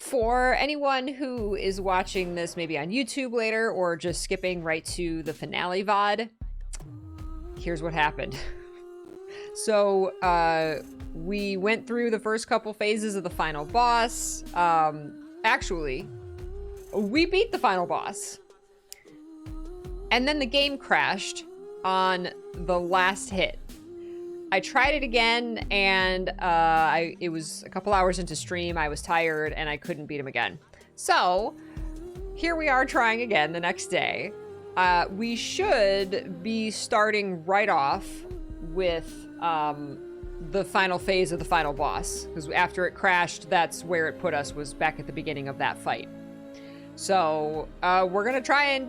For anyone who is watching this maybe on YouTube later or just skipping right to the finale VOD, here's what happened. So, we went through the first couple phases of the final boss. Actually, we beat the final boss. And then the game crashed on the last hit. I tried it again, and it was a couple hours into stream. I was tired, and I couldn't beat him again. So, here we are trying again the next day. We should be starting right off with the final phase of the final boss. Because after it crashed, that's where it put us, was back at the beginning of that fight. So, we're going to try and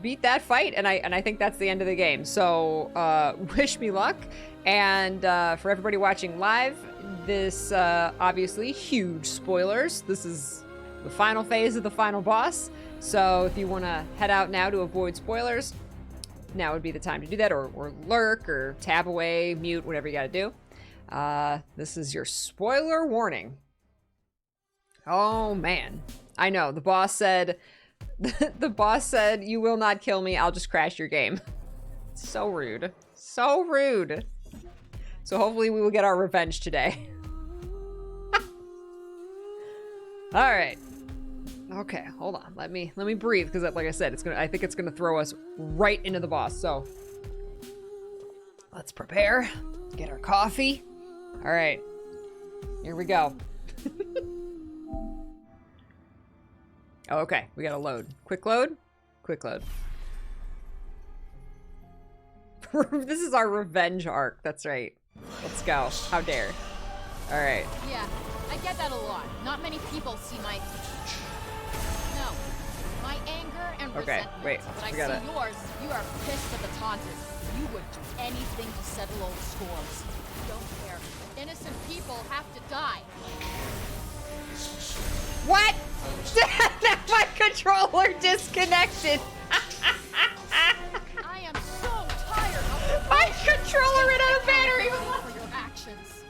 beat that fight, and I think that's the end of the game. So, wish me luck. And for everybody watching live, this obviously huge spoilers. This is the final phase of the final boss. So if you want to head out now to avoid spoilers, now would be the time to do that, or lurk, or tab away, mute, whatever you got to do. This is your spoiler warning. Oh man, I know the boss said, the boss said, "You will not kill me. I'll just crash your game." So rude, so rude. So hopefully we will get our revenge today. All right. Okay, hold on. Let me breathe, because like I said, I think it's gonna throw us right into the boss. So let's prepare. Get our coffee. All right. Here we go. Okay, we gotta load. Quick load. Quick load. This is our revenge arc. That's right. Let's go. How dare. Alright. Yeah, I get that a lot. Not many people see my... No. My anger and resentment. Okay, wait. But I We gotta... see yours. You are pissed at the taunted. You would do anything to settle old scores. You don't care. Innocent people have to die. What? My controller disconnected. I am so tired of My controller ran out of battery. for your actions.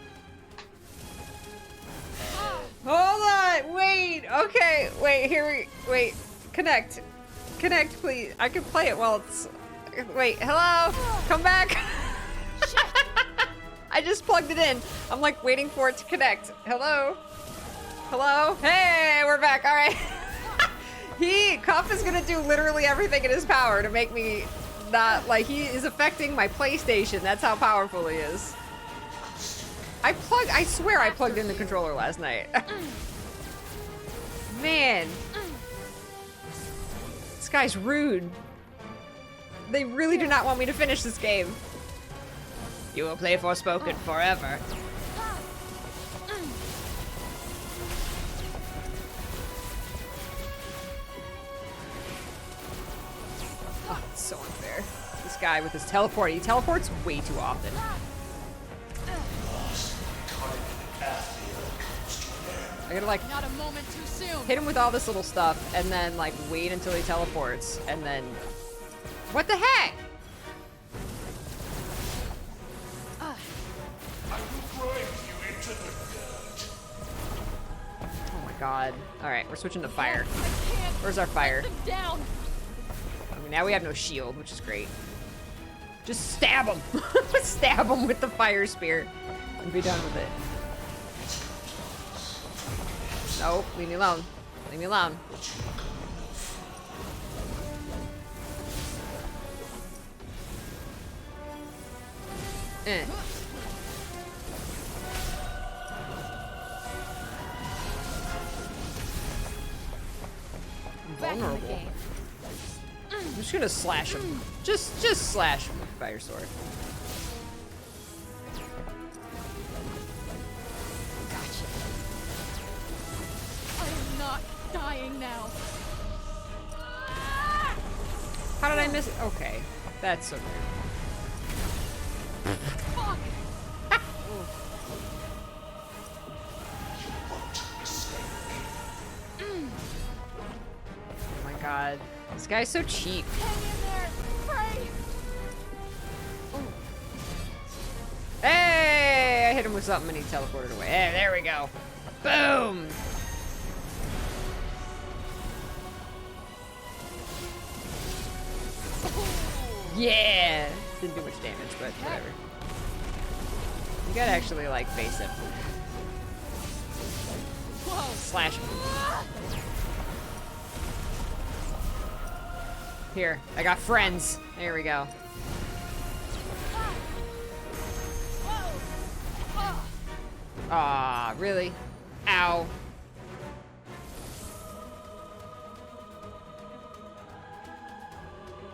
Hold on. Wait. Okay. Wait. Wait. Connect. Connect, please. I can play it while it's... Wait. Hello? Come back. I just plugged it in. I'm like waiting for it to connect. Hello? Hello? Hey, we're back. All right. Cuff is gonna do literally everything in his power to make me not, like, he is affecting my PlayStation. That's how powerful he is. I swear I plugged in the controller last night. Man. This guy's rude. They really do not want me to finish this game. You will play Forspoken forever. Oh, it's so unfair. This guy with his teleport, he teleports way too often. I gotta like Not a moment too soon. hit him with all this little stuff and then like wait until he teleports and then... What the heck? Oh my god. Alright, we're switching to fire. Where's our fire? Down. I mean, now we have no shield, which is great. Just stab him! Stab him with the fire spear and be done with it. No, leave me alone. Leave me alone. Eh. Vulnerable. I'm just gonna slash him. Just slash him with the fire sword. Gotcha. I am not dying now. How did I miss it? Okay, that's so weird. Fuck. Oh my god. This guy's so cheap. Hang in there. Pray. Hey! I hit him with something and he teleported away. Hey, there we go. Boom! Yeah! Didn't do much damage, but whatever. You gotta actually, like, face him. Whoa. Slash him. Here, I got friends. There we go. Aw, really? Ow.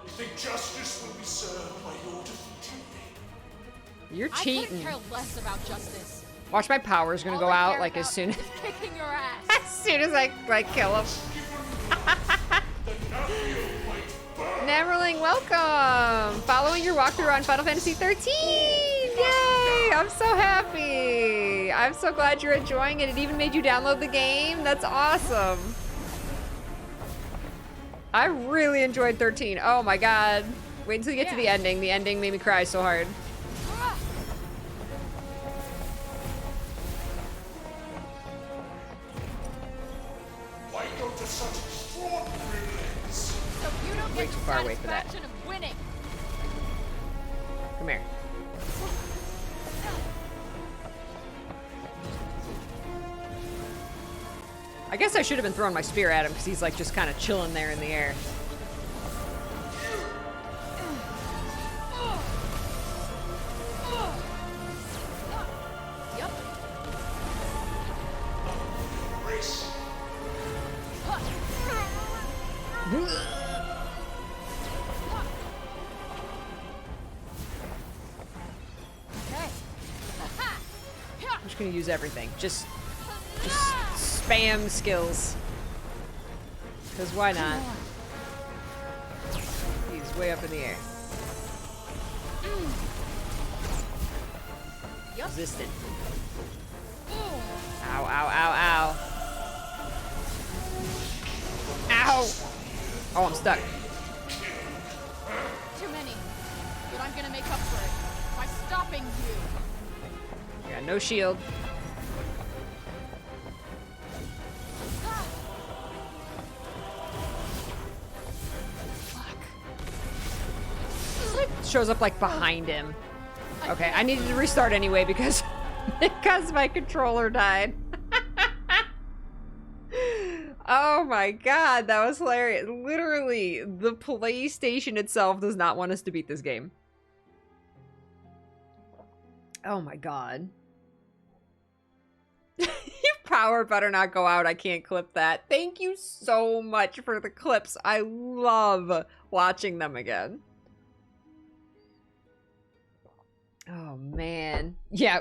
You think justice will be served by your defeating me? You're I cheating. couldn't care less about justice. Watch, my power's gonna All go I out care like as about soon is kicking your ass. as soon as I like kill him. Neverling, welcome! Following your walkthrough on Final Fantasy 13! Yay! I'm so happy! I'm so glad you're enjoying it. It even made you download the game. That's awesome. I really enjoyed 13. Oh my god. Wait until you get to the ending. The ending made me cry so hard. Why go to such extraordinary lengths? So you don't Way get too the far away for that. satisfaction of winning. Come here. I guess I should have been throwing my spear at him because he's like just kind of chilling there in the air. Yep. Race. Okay. I'm just gonna use everything. Just spam skills. Because why not? He's way up in the air. Yep. Resistant. Ow, ow, ow, ow. Ow! Oh, I'm stuck. Too many. But I'm gonna make up for it by stopping you. I got no shield. Shows up like behind him. Okay, I needed to restart anyway because because my controller died. Oh my god, that was hilarious. Literally, the PlayStation itself does not want us to beat this game. Oh my god. Your power better not go out. I can't clip that. Thank you so much for the clips. I love watching them again. Oh man. Yeah,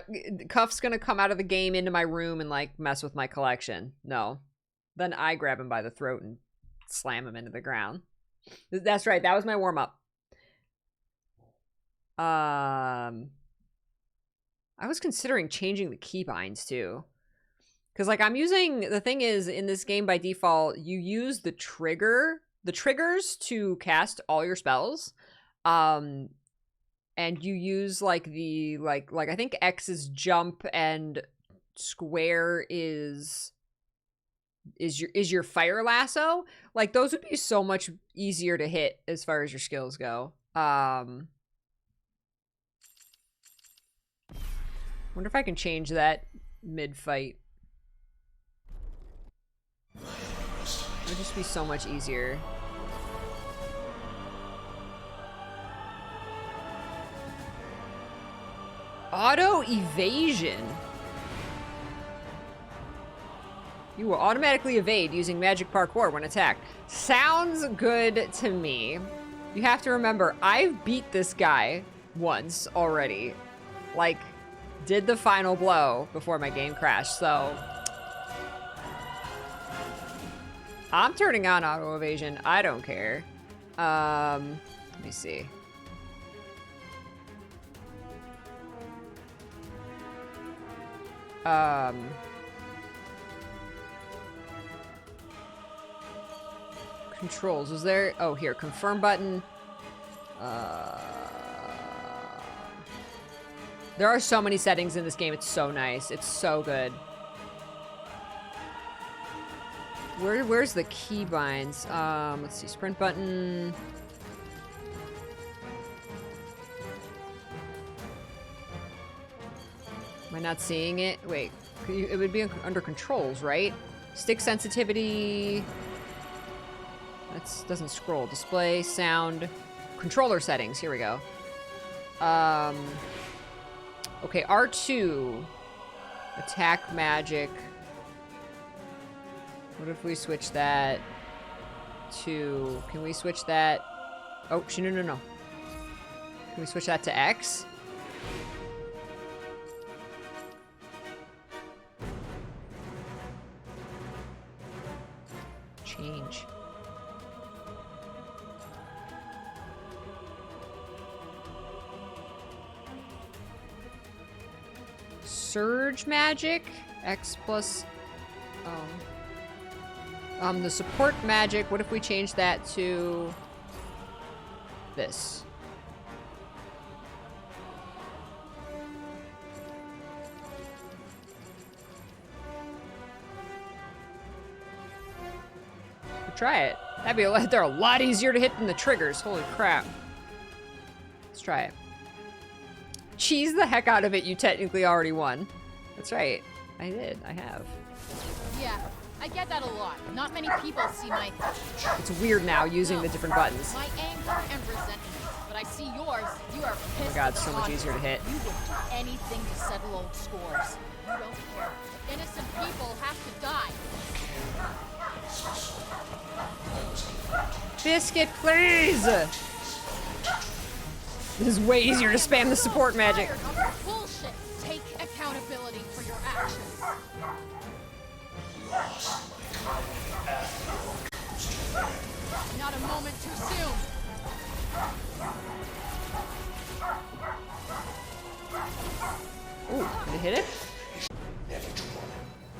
Cuff's gonna come out of the game into my room and like mess with my collection. No. Then I grab him by the throat and slam him into the ground. That's right, that was my warm-up. I was considering changing the keybinds too. Because like I'm using, the thing is in this game by default, you use the triggers to cast all your spells. And you use like the, like I think X is jump and square is your fire lasso. Like those would be so much easier to hit as far as your skills go. Wonder if I can change that mid-fight. It would just be so much easier. Auto evasion. You will automatically evade using magic parkour when attacked. Sounds good to me. You have to remember, I've beat this guy once already. Like, did the final blow before my game crashed, so I'm turning on auto evasion. I don't care. Let me see. Controls, was there? Oh, here, confirm button. There are so many settings in this game. It's so nice. It's so good. Where's the keybinds? Let's see, sprint button. I not seeing it? Wait, it would be under controls, right? Stick sensitivity. That doesn't scroll. Display, sound, controller settings. Here we go. Okay, R2. Attack magic. What if we switch that to... Can we switch that... Oh, no. Can we switch that to X? Change. Surge magic? X plus... the support magic, what if we change that to... this? Try it. That'd be they're a lot easier to hit than the triggers. Holy crap. Let's try it. Cheese the heck out of it, you technically already won. That's right. I did. I have. Yeah, I get that a lot. Not many people see my... It's weird now using the different buttons. My anger and resentment. But I see yours. You are pissed. Oh my god, at the so much content. easier to hit. You would do anything to settle old scores. You don't care. Innocent people have to die. Biscuit, please! This is way easier to spam the support magic. Tired of your bullshit. Take accountability for your actions. Not a moment too soon. Ooh, did it hit it?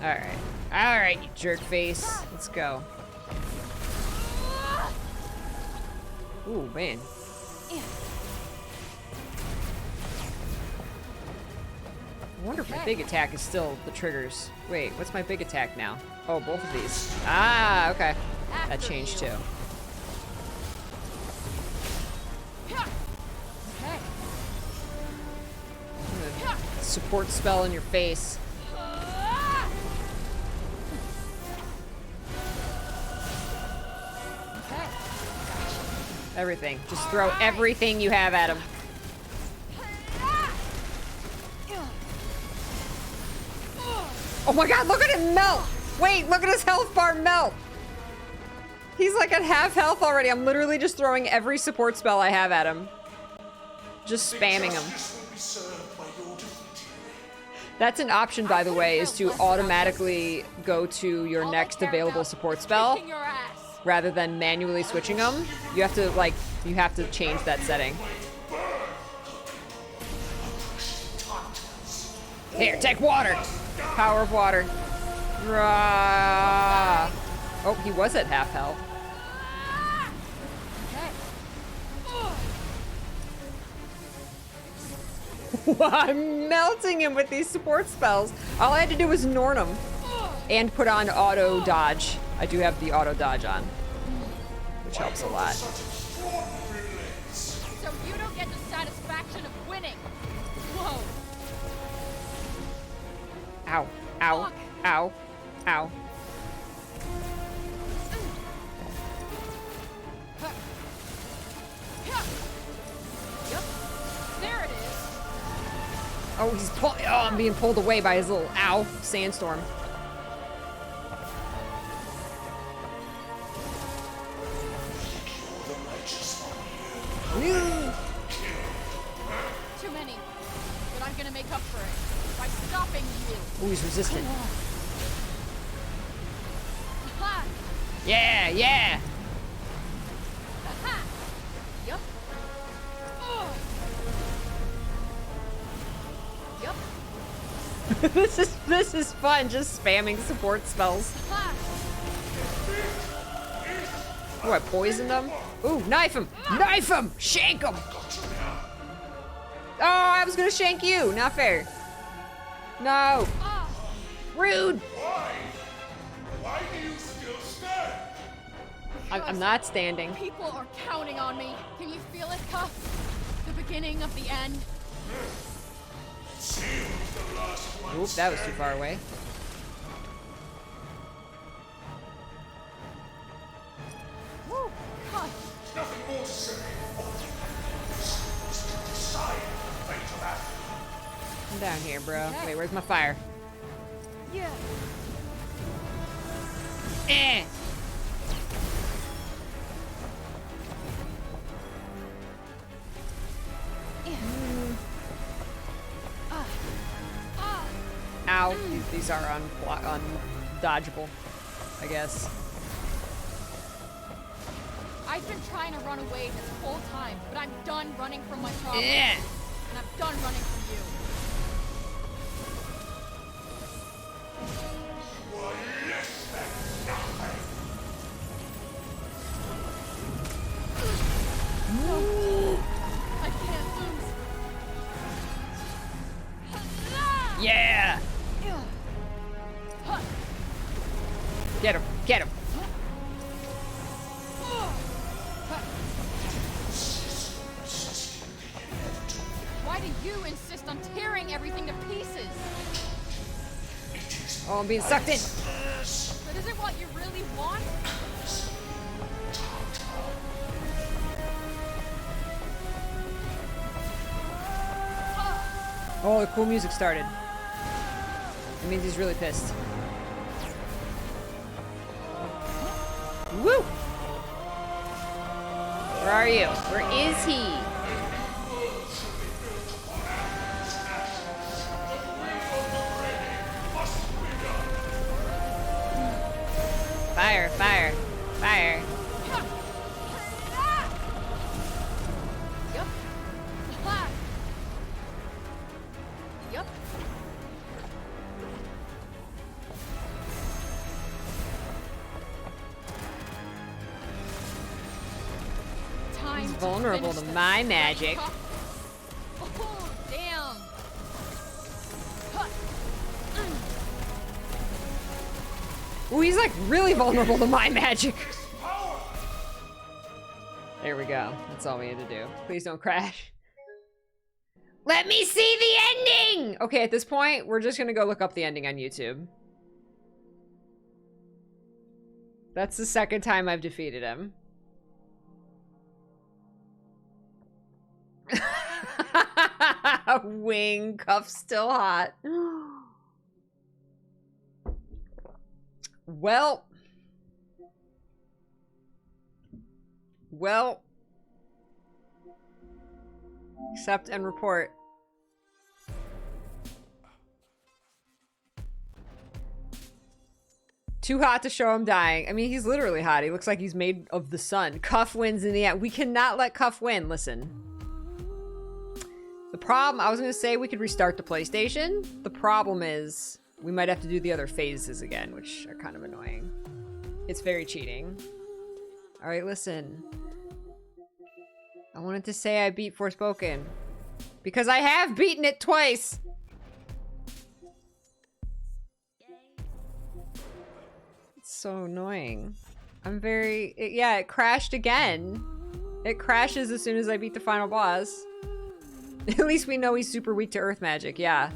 Alright. Alright, you jerk face. Let's go. Ooh, man. I wonder if my big attack is still the triggers. Wait, what's my big attack now? Oh, both of these. Ah, okay. That changed too. Okay. Support spell in your face. Okay. Everything. Just throw everything you have at him. Oh my god, look at him melt! Wait, look at his health bar melt! He's like at half health already. I'm literally just throwing every support spell I have at him. Just spamming him. That's an option, by the way, is to automatically go to your next available support spell Kicking your ass. rather than manually switching them. You have to, like, you have to change that setting. Here, take water! Power of water. Rah. Oh, he was at half health. I'm melting him with these support spells. All I had to do was Norn him and put on auto dodge. I do have the auto dodge on, which helps a lot. So you don't get the satisfaction of winning. Whoa. Ow, ow, ow, ow. Yep. There it is. Oh, he's oh, I'm being pulled away by his little ow sandstorm. Too many. But I'm gonna make up for it by stopping you. Oh, he's resistant. Ha! Yeah, yeah. Ha! Yep. Yep. This is fun, just spamming support spells. Ha! Oh, I poisoned him. Ooh, knife him! Knife him! Shank him! Oh, I was gonna shank you. Not fair. No. Rude. Why do you still stand? I'm not standing. People are counting on me. Can you feel it, Cuff? The beginning of the end. Seems Oop, that was too far away. Woo! God. Nothing more to say. Decide the fate of Athens. I'm down here, bro. Okay. Wait, where's my fire? Yeah. Eh! Ow. These are undodgeable, I guess. I've been trying to run away this whole time, but I'm done running from my problems. Eh! And I'm done running from you. You are less than nothing. I can't lose. Yeah! Get him! Get him! Why do you insist on tearing everything to pieces? Oh, I'm being sucked in! But is it what you really want? Oh, the cool music started. It means he's really pissed. Woo! Where are you? Where is he? Fire, fire, fire. Yup. Yup. Time He's to vulnerable finish to this. my magic. Oh, damn. Ooh, he's like really vulnerable to my magic. There we go. That's all we had to do. Please don't crash. Let me see the ending! Okay, at this point, we're just gonna go look up the ending on YouTube. That's the second time I've defeated him. Wing, cuff still hot. Well. Well. Accept and report. Too hot to show him dying. I mean, he's literally hot. He looks like he's made of the sun. Cuff wins in the end. We cannot let Cuff win. Listen. The problem, I was going to say we could restart the PlayStation. The problem is we might have to do the other phases again, which are kind of annoying. It's very cheating. All right, listen. I wanted to say I beat Forspoken. Because I have beaten it twice. It's so annoying. I'm very... yeah, it crashed again. It crashes as soon as I beat the final boss. At least we know he's super weak to earth magic, yeah.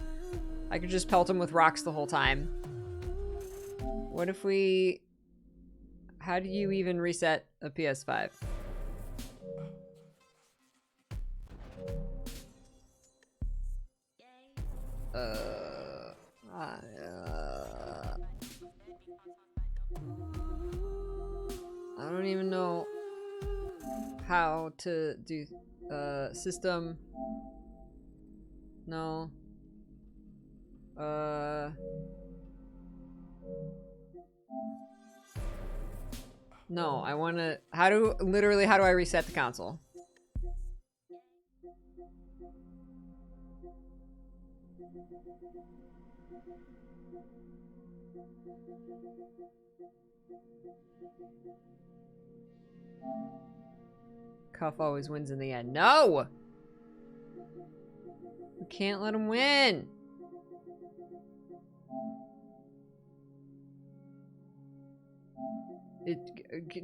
I could just pelt him with rocks the whole time. What if we... How do you even reset a PS5? I don't even know how to do system. No. No, I want to how do I reset the console? Cuff always wins in the end. No! We can't let him win.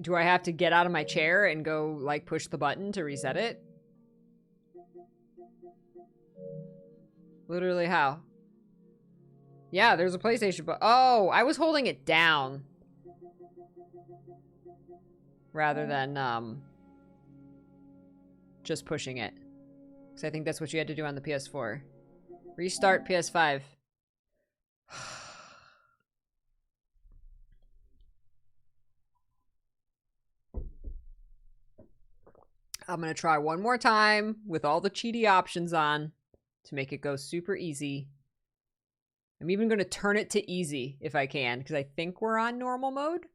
Do I have to get out of my chair and go, like, push the button to reset it? Literally how? Yeah, there's a PlayStation, but oh, I was holding it down rather than just pushing it. Because I think that's what you had to do on the PS4. Restart PS5. I'm gonna try one more time with all the cheaty options on to make it go super easy. I'm even gonna turn it to easy if I can, because I think we're on normal mode.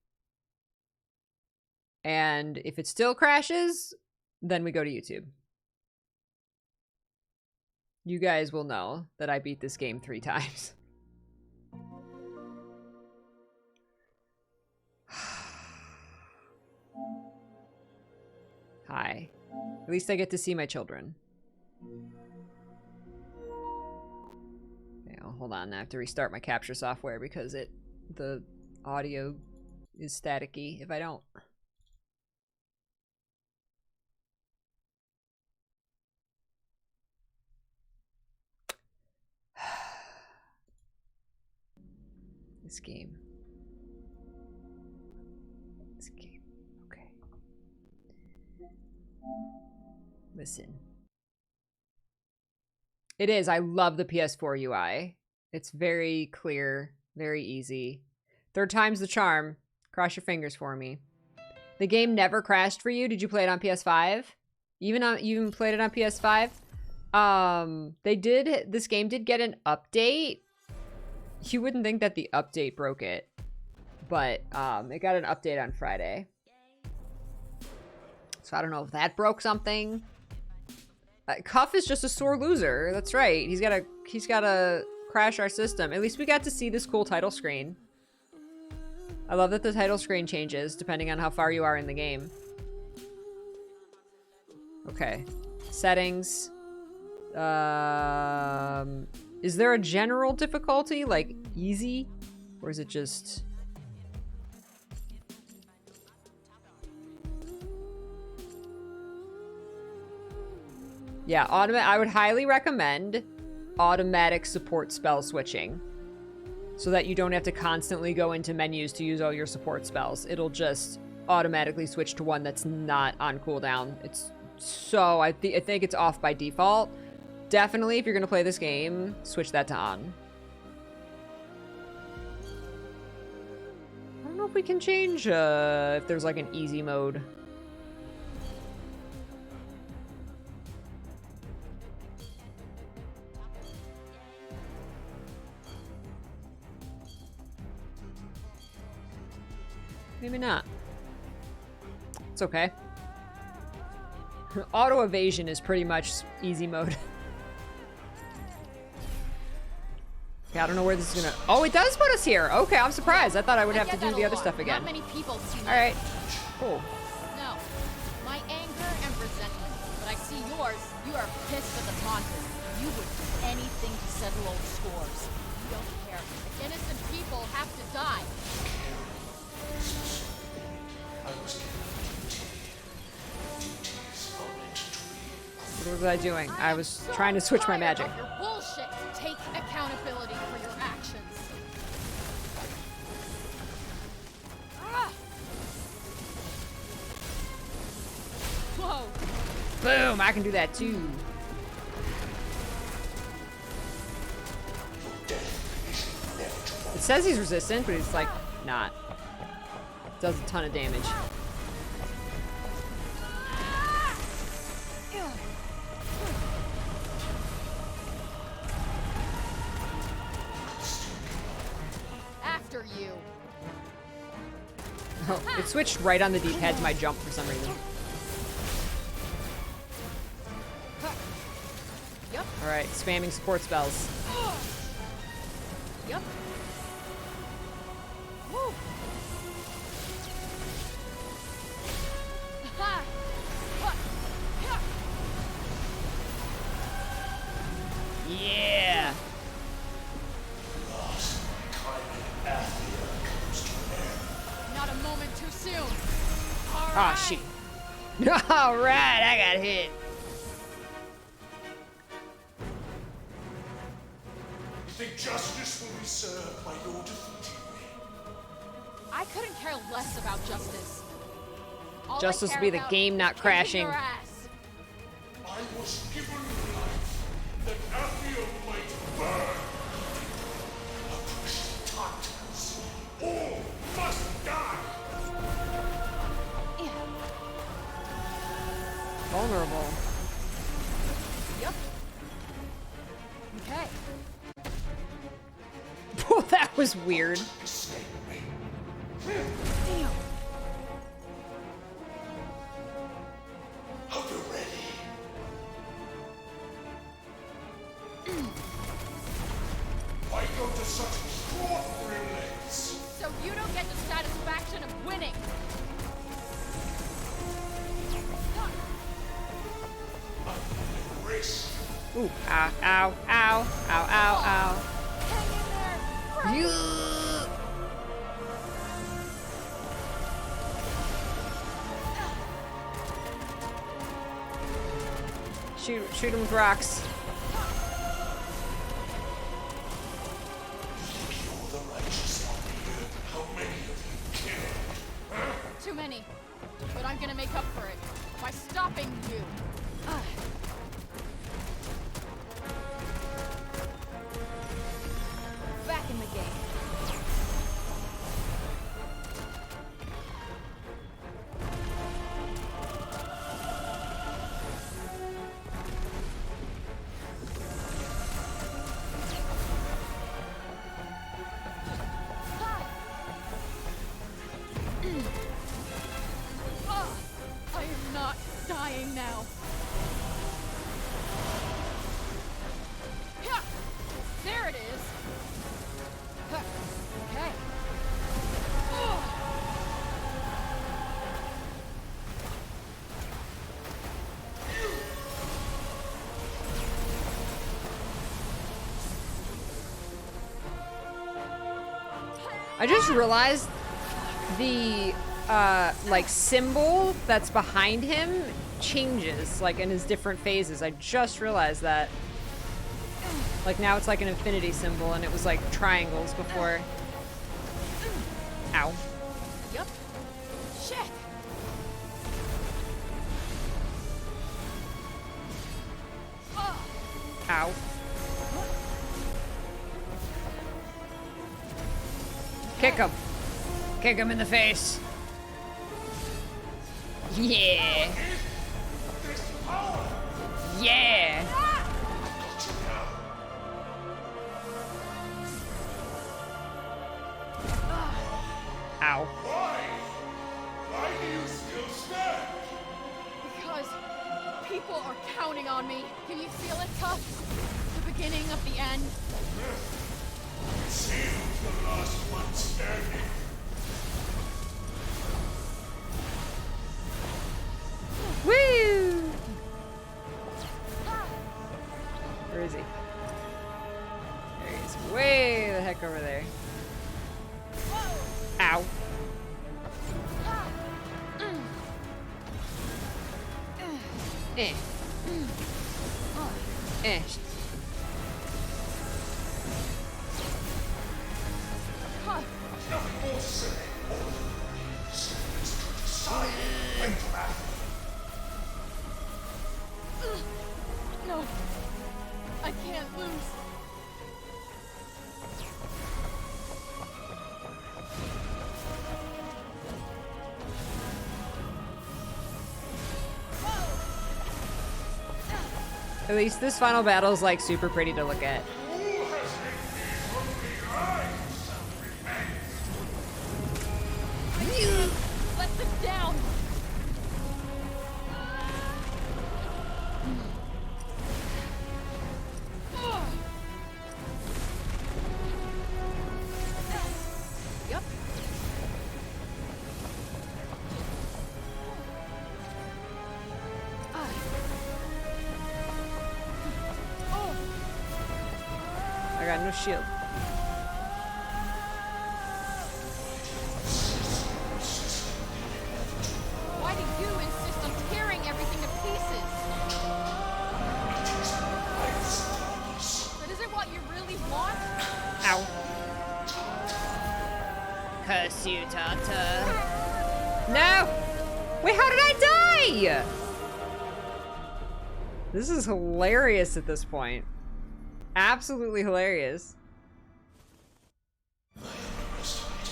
And if it still crashes, then we go to YouTube. You guys will know that I beat this game 3 times. Hi. At least I get to see my children. Okay, well, hold on. I have to restart my capture software because the audio is staticky if I don't. This game. Okay. Listen. It is. I love the PS4 UI. It's very clear, very easy. 3rd time's the charm. Cross your fingers for me. The game never crashed for you. Did you play it on PS5? You even played it on PS5? This game did get an update. You wouldn't think that the update broke it, but it got an update on Friday. So I don't know if that broke something. Cuff is just a sore loser. That's right. He's gotta crash our system. At least we got to see this cool title screen. I love that the title screen changes depending on how far you are in the game. Okay. Settings. Is there a general difficulty, like easy? Or is it just... Yeah, I would highly recommend automatic support spell switching. So that you don't have to constantly go into menus to use all your support spells. It'll just automatically switch to one that's not on cooldown. It's so... I think it's off by default. Definitely, if you're gonna play this game, switch that to on. I don't know if we can change if there's like an easy mode. Maybe not. It's okay. Auto evasion is pretty much easy mode. Okay, I don't know where this is gonna... Oh, it does put us here. Okay, I'm surprised. I thought I would have to do the other stuff again. Not many people see all right. Cool. No, my anger and resentment. But I see yours. You are pissed at the taunted. You would do anything to settle old scores. You don't care. Innocent people have to die. I was given duties are meant to be. What was I doing? I was trying to switch my magic. Your bullshit. Take accountability for your actions. Whoa. Boom! I can do that too. It says he's resistant, but it's like not. Does a ton of damage. After you. Oh, it switched right on the D-pad to my jump for some reason. Yep. All right, spamming support spells. Yep. Woo. Yeah. Not a moment too soon. Ah, shoot. All right, I got hit. think justice will be served by your defeating me? I couldn't care less about justice. All I Justice will care be the about game, is not kicking crashing. your ass. I was given life, that Athia might burn. Oppressed Titans, all must die! Vulnerable. Yep. Okay. Oh, that was weird. Escape me. Damn. Hope you're ready. Why go to such extraordinary lengths? So you don't get the satisfaction of winning. Embrace. Ooh, ow, ow, ow, ow, ow, Hang in there. ow. You. Shoot him with rocks. You're the righteous one here. How many of you killed? Huh? Too many. But I'm gonna make up for it by stopping you. Back in the game. I am not dying now. Yeah, there it is. Huh, okay. I just realized the like symbol that's behind him changes like in his different phases. I just realized that. Like now it's like an infinity symbol and it was like triangles before. Ow. Yep. Shit. Ow. Kick him. Kick him in the face. Yeah. This power! Yeah. Got you now. Ow. Why? Why do you still stand? Because people are counting on me. Can you feel it, Tuck? The beginning of the end. See who's the last one standing. Woo! Where is he? There he is. Way the heck over there. Ow. Eh. Eh. Nothing more to say. All of you is to decide when to act. No. I can't lose. At least this final battle is like super pretty to look at. Who has envy from the eyes of revenge? Let them down. Yep. I got no shield. Why do you insist on tearing everything to pieces? But is it what you really want? miss you, Tata. No! Wait, how did I die? This is hilarious at this point. Absolutely hilarious.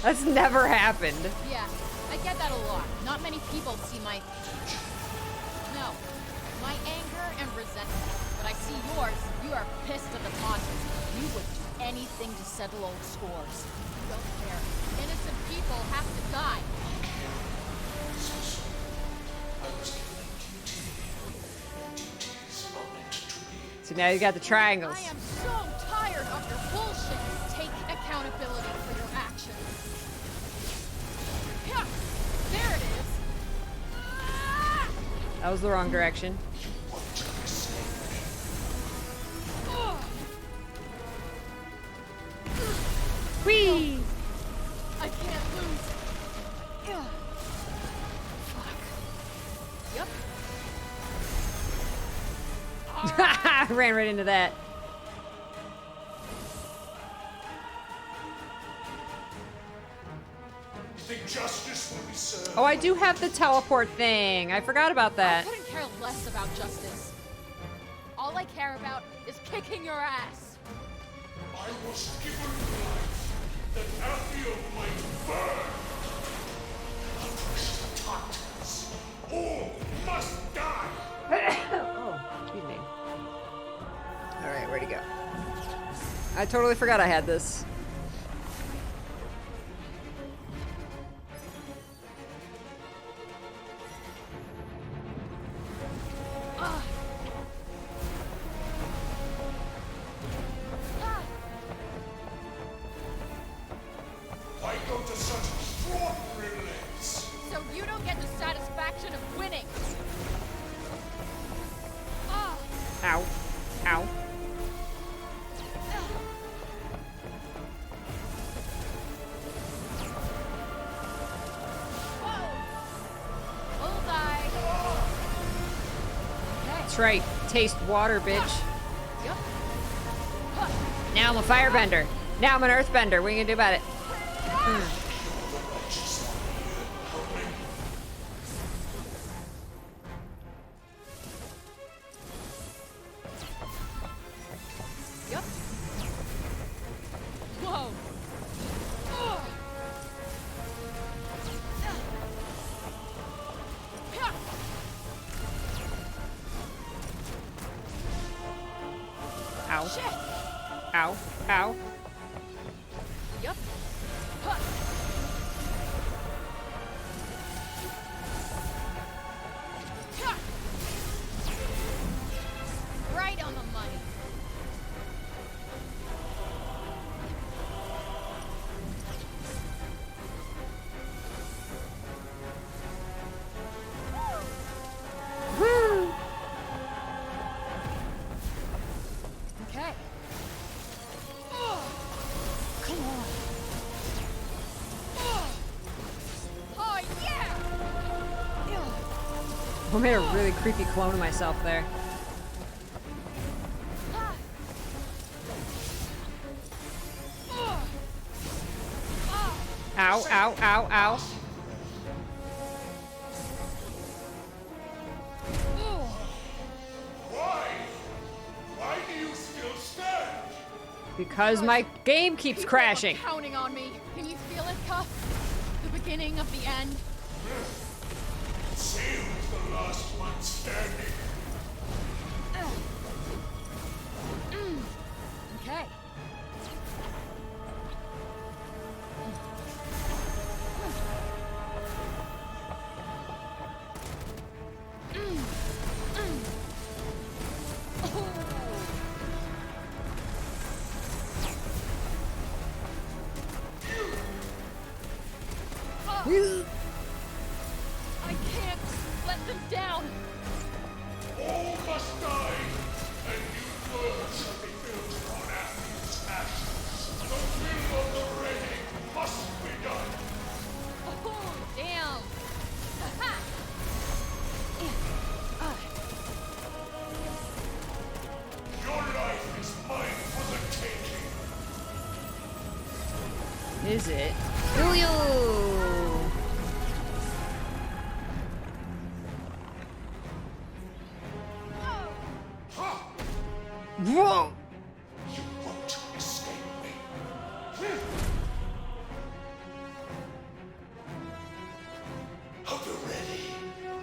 That's never happened. Yeah, I get that a lot. Not many people see my... No, my anger and resentment. But I see yours. You are pissed at the monsters. You would do anything to settle old scores. You don't care. Innocent people have to die. I was given duty. Duties are meant to be. So now you got the triangles. I am so tired of your bullshit. Take accountability for your actions. Yeah, there it is. Ah! That was the wrong direction. What to be saved? Ugh. Whee! I can't lose. Ugh. Fuck. Yep. Ran right into that. You think justice will be served? Oh, I do have the teleport thing. I forgot about I that. couldn't care less about justice. All I care about is kicking your ass. I was given life that Afiel might burn. Push the Tartans. All must die. Oh, excuse me. Alright, where'd he go? I totally forgot I had this. Ah. Ah. Why go to such extraordinary lengths? So you don't get the satisfaction of winning. Ah. Ow. Ow. Whoa. Bullseye. Okay. That's right. Taste water, bitch. Yep. Huh. Now I'm a firebender. Now I'm an earthbender. What are you gonna do about it? Yep. Whoa. Ugh. Yeah. Ow. Shit. Ow. Ow. Yep. Huh. Yeah. Right on the money. Woo! Okay. Come on. Oh, yeah! I made a really creepy clone of myself there. Ah. Ah. Ow, ow, ow, ow. Why? Why do you still stand? Because my game keeps People crashing. are counting on me. Can you feel it, Cuff? The beginning of the end. See who's the last one standing. Okay. I can't let them down. All must die, and new worlds shall be built upon Athens' ashes. The will of the ready must be done. Oh, damn. Your life is mine for the taking. Is it? Ooh, Whoa! You won't escape me. Hope you're ready. Why do you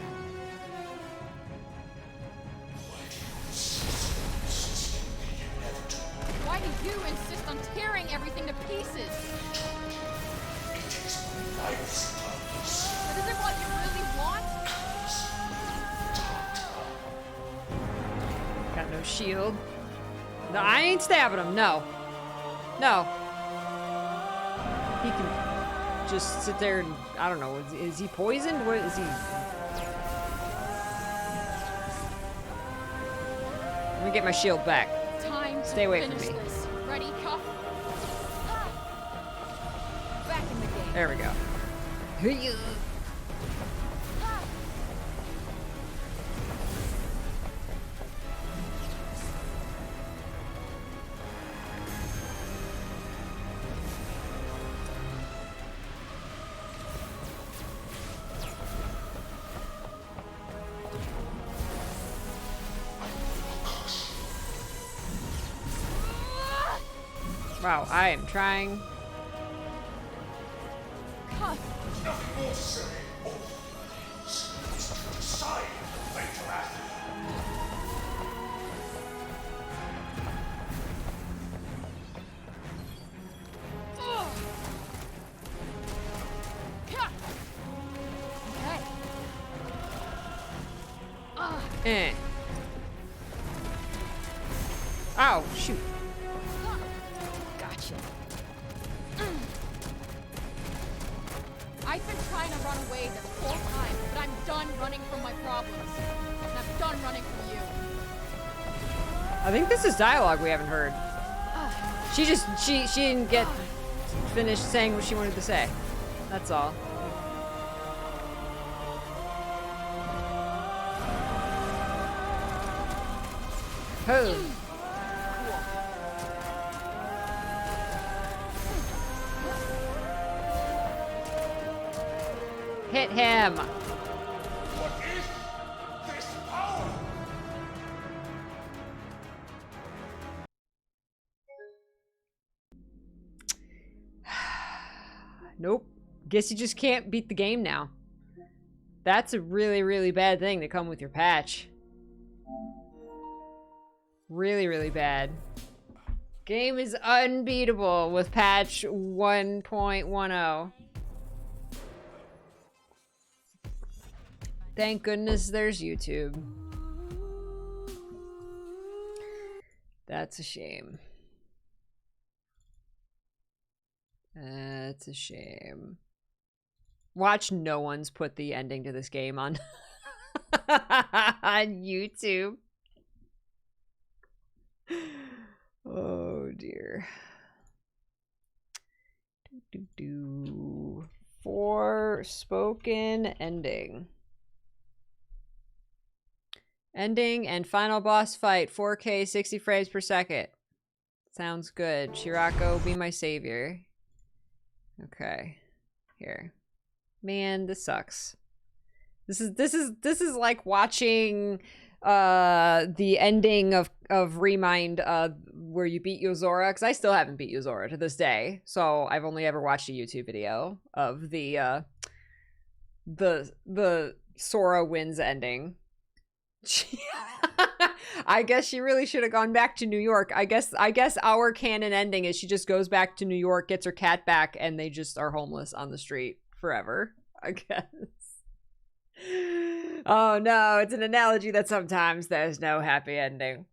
insist on the inevitable? Why do you insist on tearing everything to pieces? It is my life's purpose. But is it what you really want? Got no shield. No, I ain't stabbing him. No. No. He can just sit there and, I don't know, is he poisoned? What is he? Let me get my shield back. Time to Stay away from finish me. this. Ready, Cuff? Back in the game. There we go. Hey-ya. Wow, I am trying. Cuff. Nothing more to say. All that is to decide the fate of Athens. Okay. Eh. Ow, shoot. Gotcha. I've been trying to run away this whole time, but I'm done running from my problems. And I'm done running from you. I think this is dialogue we haven't heard. She didn't get finished saying what she wanted to say. That's all. Oh. Hit him. What is this power? Nope. Guess you just can't beat the game now. That's a really, really bad thing to come with your patch. Really, really bad. Game is unbeatable with patch 1.10. Thank goodness there's YouTube. That's a shame. That's a shame. Watch no one's put the ending to this game on on YouTube. Oh dear. Forspoken ending. Ending and final boss fight, 4K, 60 frames per second. Sounds good. Shirako, be my savior. Okay. Here. Man, this sucks. This is like watching the ending of Remind where you beat Yozora, because I still haven't beat Yozora to this day. So I've only ever watched a YouTube video of the Sora wins ending. I guess she really should have gone back to New York. I guess our canon ending is she just goes back to New York, gets her cat back, and they just are homeless on the street forever, I guess. Oh no, it's an analogy that sometimes there's no happy ending.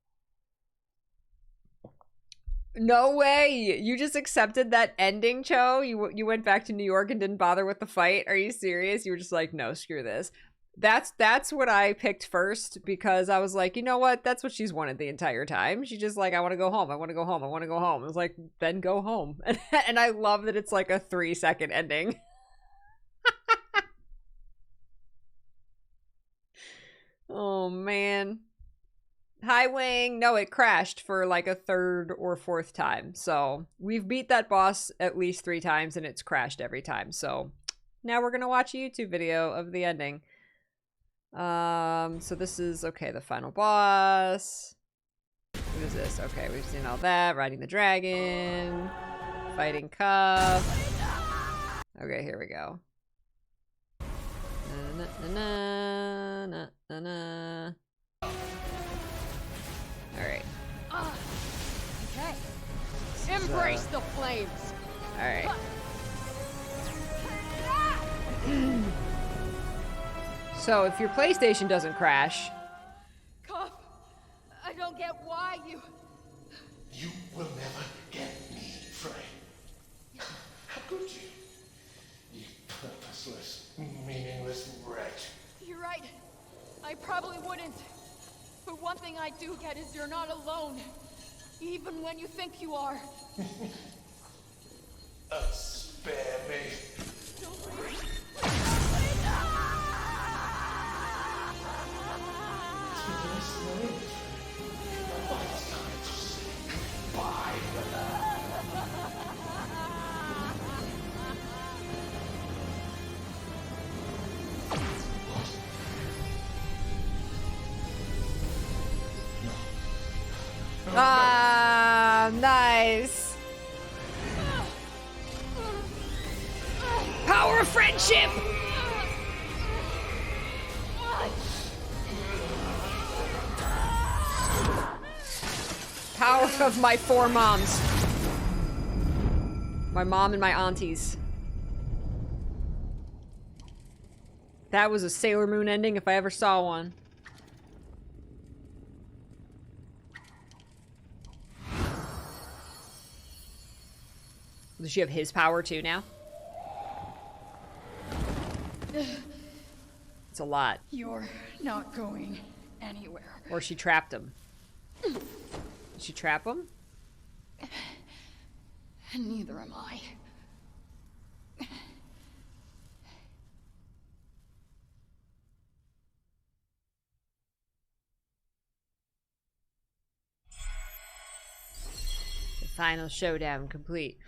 No way! You just accepted that ending, Cho? You went back to New York and didn't bother with the fight? Are you serious? You were just like, no, screw this. That's what I picked first, because I was like, you know what? That's what she's wanted the entire time. She's just like, I want to go home. I want to go home. I want to go home. I was like, then go home. And I love that it's like a 3-second ending. Oh, man. Hi, Wing. No, it crashed for like a 3rd or 4th time. So we've beat that boss at least 3 times and it's crashed every time. So now we're going to watch a YouTube video of the ending. So this is, okay, the final boss. What is this? Okay, we've seen all that. Riding the dragon. Fighting Cuff. Okay, here we go. Na, na, na, na, na. Alright. Okay. Embrace the flames. Alright. So, if your PlayStation doesn't crash... Cuff, I don't get why you... You will never get me, Frey. How could you? You purposeless, meaningless wretch. You're right. I probably wouldn't. But one thing I do get is you're not alone. Even when you think you are. Spare me. Ah, nice. Power of friendship. Power of my 4 moms. My mom and my aunties. That was a Sailor Moon ending if I ever saw one. Does she have his power too now? It's a lot. You're not going anywhere. Or she trapped him. Did she trap him? Neither am I. The final showdown complete.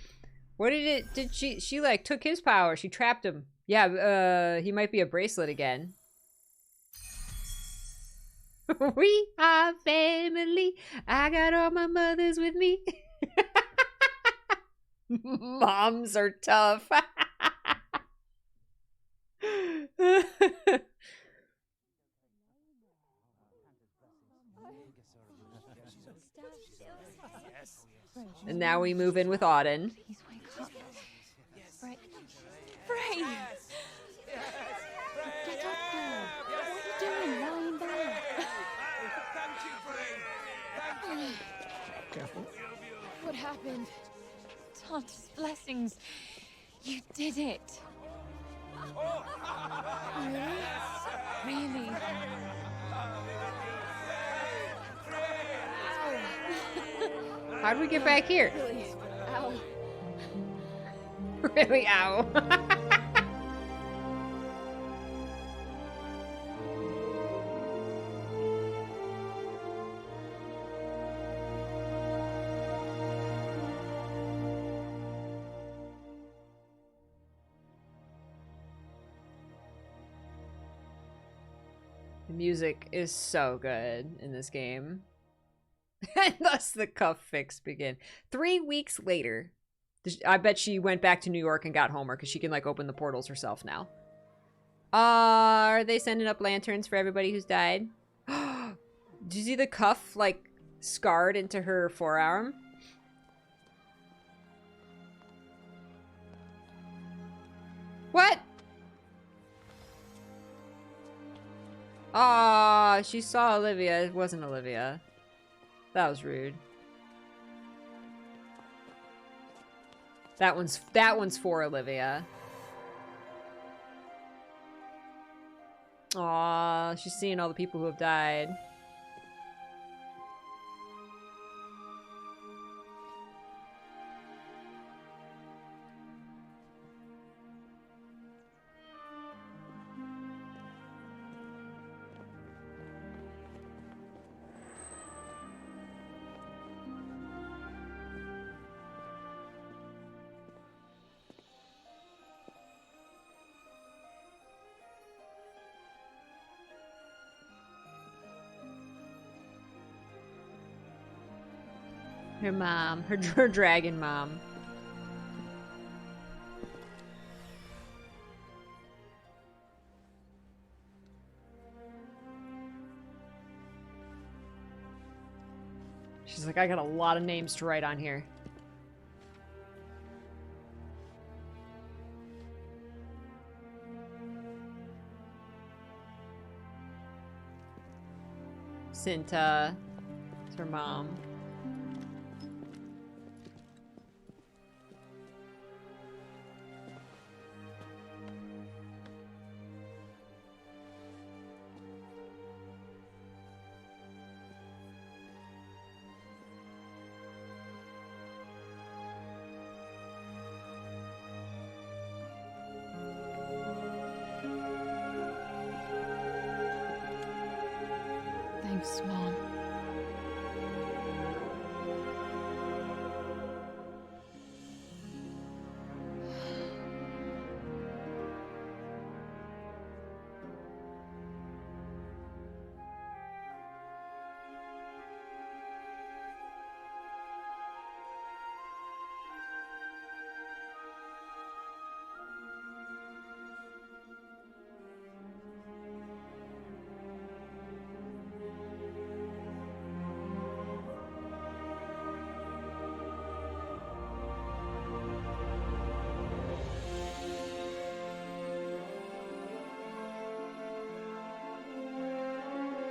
What did she like took his power, she trapped him. Yeah, he might be a bracelet again. We are family. I got all my mothers with me. Moms are tough. And now we move in with Auden. Please wake up. Frey. Frey! Get up, girl. What are you doing lying there? Careful. What happened? Tanta's blessings. You did it. Really? Really? How do we get back here? Really? Ow. Really, ow. The music is so good in this game. And thus the cuff fix begin. 3 weeks later. I bet she went back to New York and got Homer because she can like open the portals herself now. Are they sending up lanterns for everybody who's died? Do you see the cuff like scarred into her forearm? What? Aw, she saw Olivia. It wasn't Olivia. That was rude. That one's for Olivia. Aw, she's seeing all the people who have died. Her mom. Her dragon mom. She's like, I got a lot of names to write on here. Cinta. It's her mom. Thanks, Mom.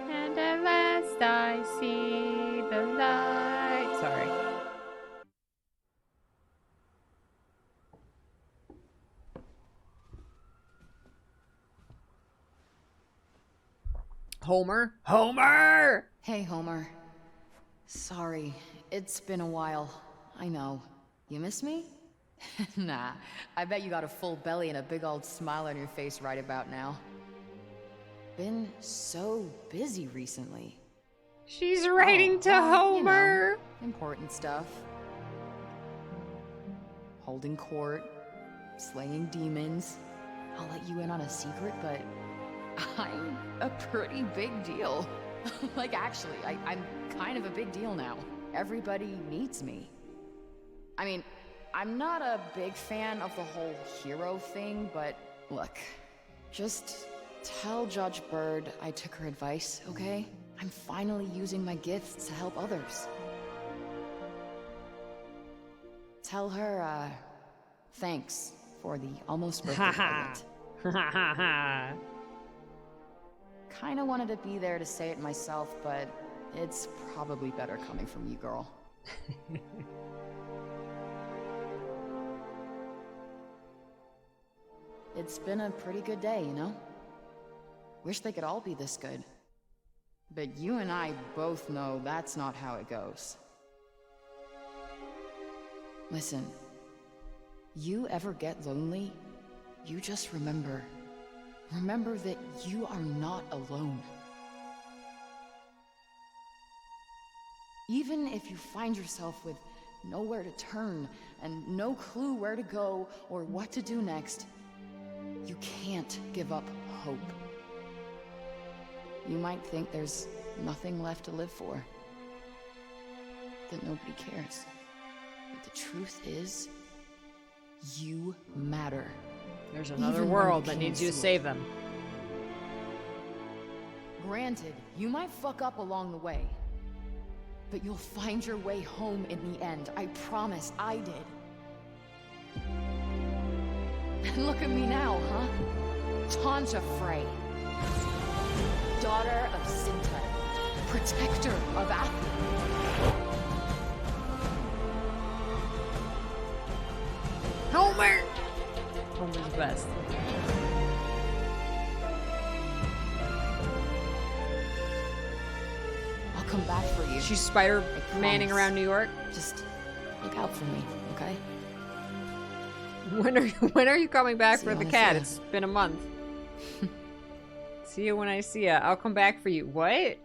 And at last I see the light. Sorry. Homer? Homer! Hey, Homer. Sorry, it's been a while. I know. You miss me? Nah, I bet you got a full belly and a big old smile on your face right about now. Been so busy recently. She's writing to Homer. You know, important stuff. Holding court, slaying demons. I'll let you in on a secret, but I'm a pretty big deal. Like, actually, I'm kind of a big deal now. Everybody needs me. I mean, I'm not a big fan of the whole hero thing, but look, just tell Judge Bird I took her advice, okay? I'm finally using my gifts to help others. Tell her, thanks for the almost birthday present. Kinda wanted to be there to say it myself, but it's probably better coming from you, girl. It's been a pretty good day, you know? Wish they could all be this good. But you and I both know that's not how it goes. Listen, you ever get lonely, you just remember that you are not alone. Even if you find yourself with nowhere to turn and no clue where to go or what to do next, you can't give up hope. You might think there's nothing left to live for, that nobody cares. But the truth is, you matter. There's another Even world when that you needs you to can't see save it. them. Granted, you might fuck up along the way, but you'll find your way home in the end. I promise, I did. And look at me now, huh? Tanja Frey. Daughter of Sinta. Protector of Athens. Homer! Homer's the best. I'll come back for you. She's Spider I Manning promise. around New York. Just look out for me, okay? When are you coming back See for you the when I cat? see ya. It's been a month. See you when I see ya. I'll come back for you. What?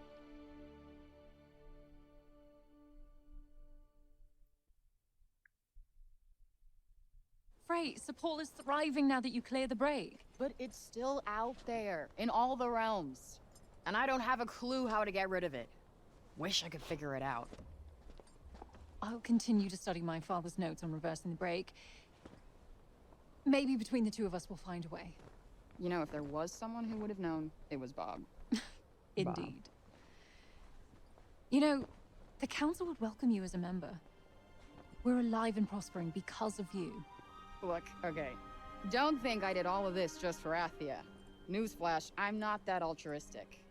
Right, support is thriving now that you clear the break. But it's still out there, in all the realms. And I don't have a clue how to get rid of it. Wish I could figure it out. I'll continue to study my father's notes on reversing the break. Maybe between the two of us we'll find a way. You know, if there was someone who would have known, it was Bob. Indeed. You know, the council would welcome you as a member. We're alive and prospering because of you. Look, okay. Don't think I did all of this just for Athia. Newsflash, I'm not that altruistic.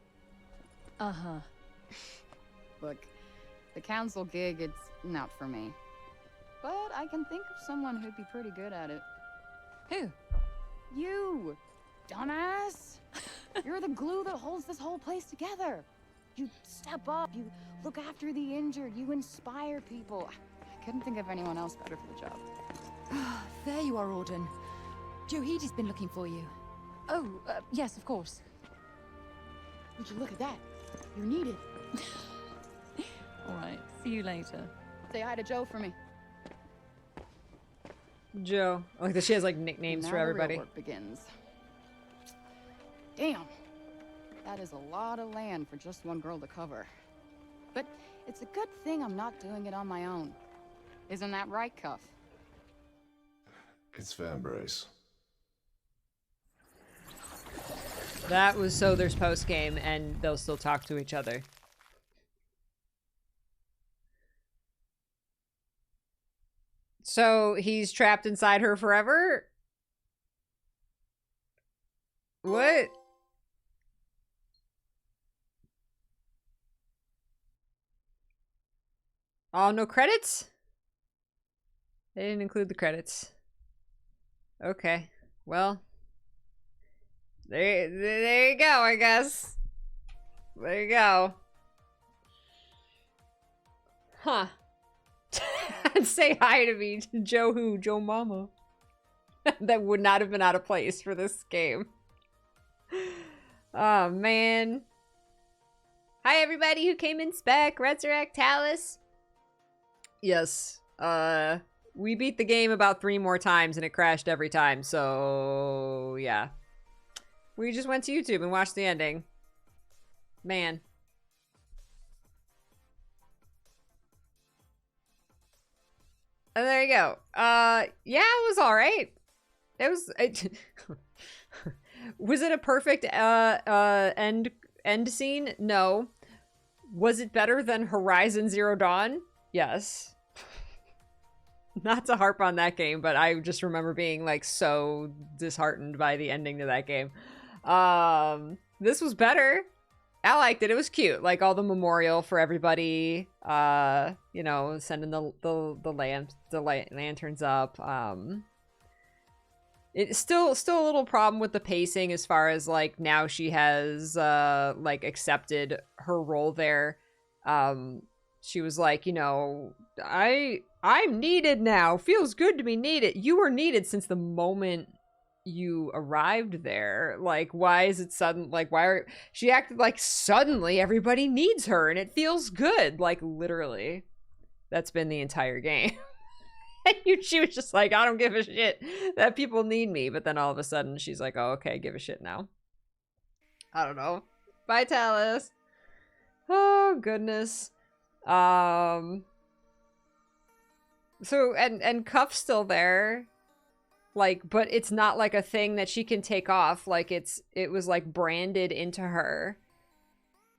Uh-huh. Look, the council gig, it's not for me. But I can think of someone who'd be pretty good at it. Who? You! Dumbass! You're the glue that holds this whole place together. You step up, you look after the injured, you inspire people. I couldn't think of anyone else better for the job. There you are, Auden. Johedi's been looking for you. Oh, yes, of course. Would you look at that? You're needed. All right, see you later. Say hi to Joe for me. Joe. I like that she has like nicknames Now for the real everybody. work begins. Damn. That is a lot of land for just one girl to cover. But it's a good thing I'm not doing it on my own. Isn't that right, Cuff? It's fair embrace. That was so there's post game and they'll still talk to each other. So he's trapped inside her forever? What? Oh, no credits? They didn't include the credits. Okay. Well. There you go, I guess. There you go. Huh. Say hi to me, Joe who? Joe Mama. That would not have been out of place for this game. Oh, man. Hi, everybody who came in spec. Resurrect Talus. Yes. We beat the game about 3 more times and it crashed every time, so yeah. We just went to YouTube and watched the ending. Man. And there you go. Yeah, it was alright. It was... Was it a perfect end scene? No. Was it better than Horizon Zero Dawn? Yes. Not to harp on that game, but I just remember being like so disheartened by the ending to that game. This was better. I liked it. It was cute. Like all the memorial for everybody. You know, sending the lanterns up. It's still a little problem with the pacing as far as like now she has like accepted her role there. She was like, you know, I'm needed now. Feels good to be needed. You were needed since the moment you arrived there. Like, why is it sudden? Like, she acted like suddenly everybody needs her and it feels good. Like, literally, that's been the entire game. And she was just like, I don't give a shit that people need me. But then all of a sudden she's like, oh, okay, give a shit now. I don't know. Bye, Talus. Oh, goodness. So, and Cuff's still there. Like, but it's not like a thing that she can take off. Like, it was like branded into her.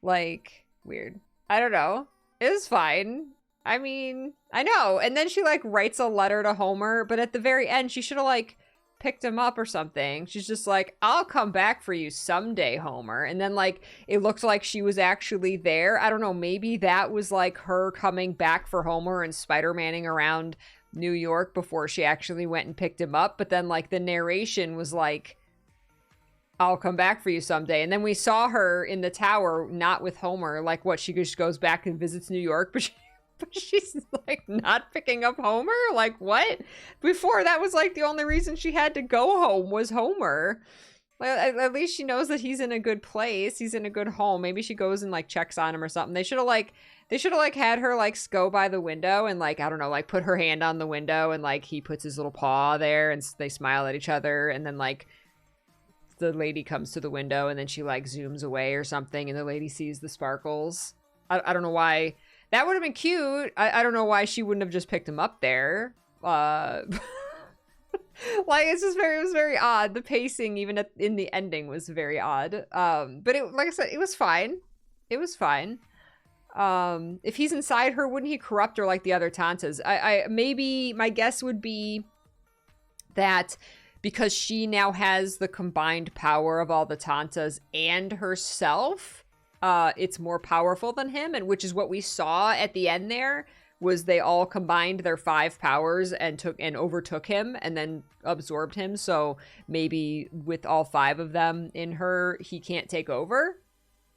Like, weird. I don't know. It was fine. I mean, I know. And then she like writes a letter to Homer, but at the very end, she should have like picked him up or something. She's just like, I'll come back for you someday, Homer. And then like, it looked like she was actually there. I don't know. Maybe that was like her coming back for Homer and Spider-Manning around New York before she actually went and picked him up. But then like the narration was like, I'll come back for you someday. And then we saw her in the tower, not with Homer. Like what, she just goes back and visits New York, but she's like not picking up Homer? Like what? Before that was like the only reason she had to go home was Homer. Like, at least she knows that he's in a good place. He's in a good home. Maybe she goes and like checks on him or something. They should have had her like go by the window and like, I don't know, like put her hand on the window and like he puts his little paw there and they smile at each other. And then like the lady comes to the window and then she like zooms away or something and the lady sees the sparkles. I don't know why. That would have been cute. I don't know why she wouldn't have just picked him up there. Like, it's just it was very odd. The pacing, even in the ending, was very odd. But like I said, it was fine. It was fine. If he's inside her, wouldn't he corrupt her like the other Tantas? Maybe my guess would be that because she now has the combined power of all the Tantas and herself, it's more powerful than him, and which is what we saw at the end there, was they all combined their 5 powers and overtook him and then absorbed him. So maybe with all 5 of them in her, he can't take over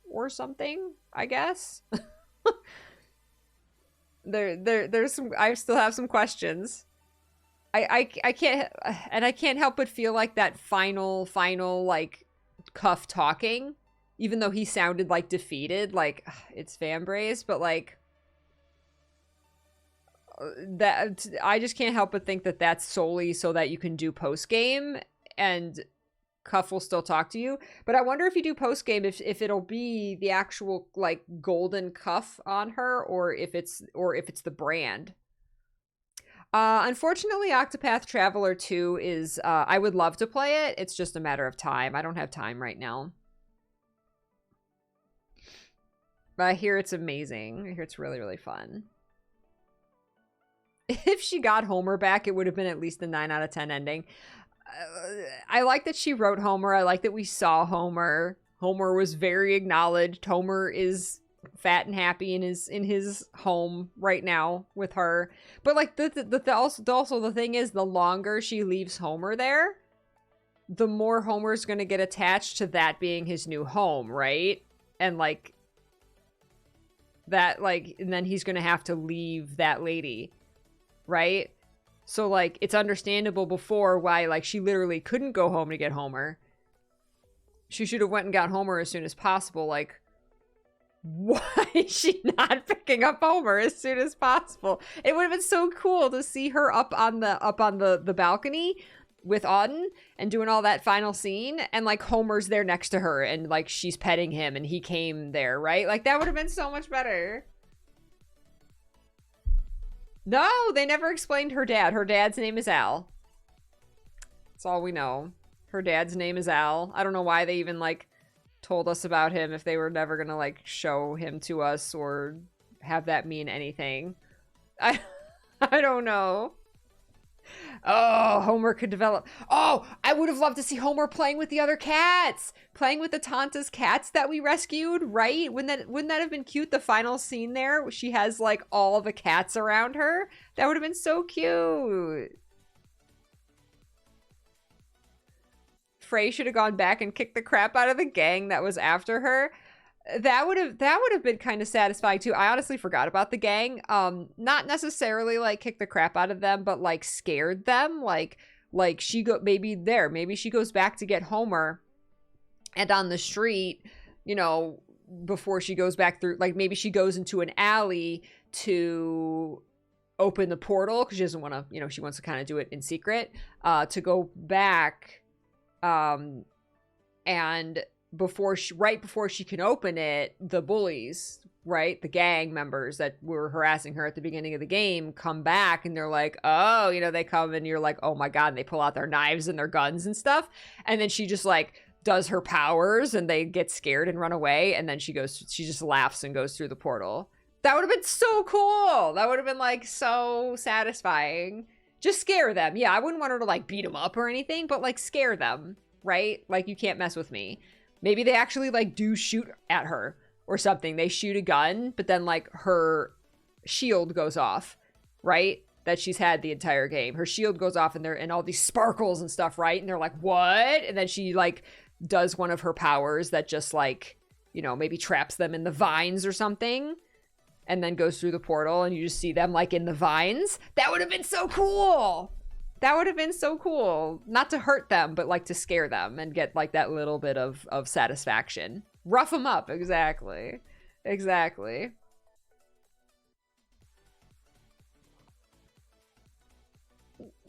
or something, I guess. There's some, I still have some questions. I can't help but feel like that final like Cuff talking, even though he sounded like defeated, like it's Fanbrace, but like that, I just can't help but think that that's solely so that you can do post game and Cuff will still talk to you. But I wonder if you do post game if it'll be the actual like golden cuff on her, or if it's the brand. Unfortunately, Octopath Traveler 2 is I would love to play it. It's just a matter of time. I don't have time right now. But I hear it's amazing. I hear it's really, really fun. If she got Homer back, it would have been at least a 9 out of 10 ending. I like that she wrote Homer. I like that we saw Homer. Homer was very acknowledged. Homer is fat and happy in his home right now with her. But like also the thing is, the longer she leaves Homer there, the more Homer's going to get attached to that being his new home, right? And like that, like, and then he's going to have to leave that lady, right? So, like, it's understandable before why, like, she literally couldn't go home to get Homer. She should have went and got Homer as soon as possible. Like, why is she not picking up Homer as soon as possible? It would have been so cool to see her up on the balcony with Auden and doing all that final scene, and, like, Homer's there next to her, and, like, she's petting him, and he came there, right? Like, that would have been so much better. No, they never explained her dad. Her dad's name is Al. That's all we know. Her dad's name is Al. I don't know why they even, like, told us about him if they were never gonna, like, show him to us or have that mean anything. I don't know. Oh, Homer could develop. Oh, I would have loved to see Homer playing with the other cats, playing with the Tanta's cats that we rescued, right? Wouldn't that have been cute? The final scene there, she has like all the cats around her. That would have been so cute. Frey should have gone back and kicked the crap out of the gang that was after her. That would have been kind of satisfying too. I honestly forgot about the gang. Not necessarily like kick the crap out of them, but like scared them. Like maybe she goes back to get Homer, and on the street, you know, before she goes back through, like maybe she goes into an alley to open the portal because she doesn't want to, you know, she wants to kind of do it in secret, to go back, and right before she can open it, the bullies, right, the gang members that were harassing her at the beginning of the game come back, and they're like, oh, you know, they come and you're like, oh my god, and they pull out their knives and their guns and stuff, and then she just like does her powers and they get scared and run away, and then she just laughs and goes through the portal. That would have been so cool. That would have been like so satisfying. Just scare them. Yeah, I wouldn't want her to like beat them up or anything, but like scare them, right? Like, you can't mess with me. Maybe they actually, like, do shoot at her or something. They shoot a gun, but then, like, her shield goes off, right? That she's had the entire game. Her shield goes off, and all these sparkles and stuff, right? And they're like, what? And then she, like, does one of her powers that just, like, you know, maybe traps them in the vines or something, and then goes through the portal, and you just see them, like, in the vines. That would have been so cool! That would have been so cool. Not to hurt them, but like to scare them and get like that little bit of satisfaction. Rough them up. Exactly. Exactly.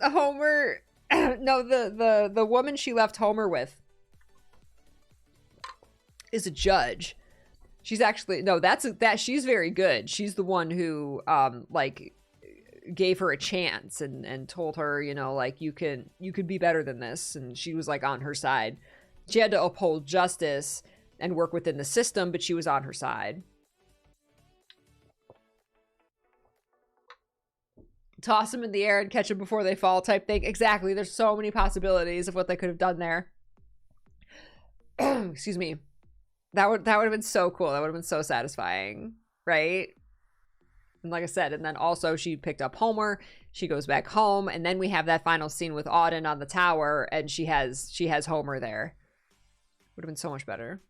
Homer. No, the woman she left Homer with is a judge. She's actually, no, that she's very good. She's the one who, like, gave her a chance and told her, you know, like, you could be better than this. And she was, like, on her side. She had to uphold justice and work within the system, but she was on her side. Toss them in the air and catch them before they fall type thing. Exactly. There's so many possibilities of what they could have done there. Excuse me. That would have been so cool. That would have been so satisfying, right? And like I said, and then also she picked up Homer. She goes back home, and then we have that final scene with Auden on the tower, and she has Homer there. Would have been so much better.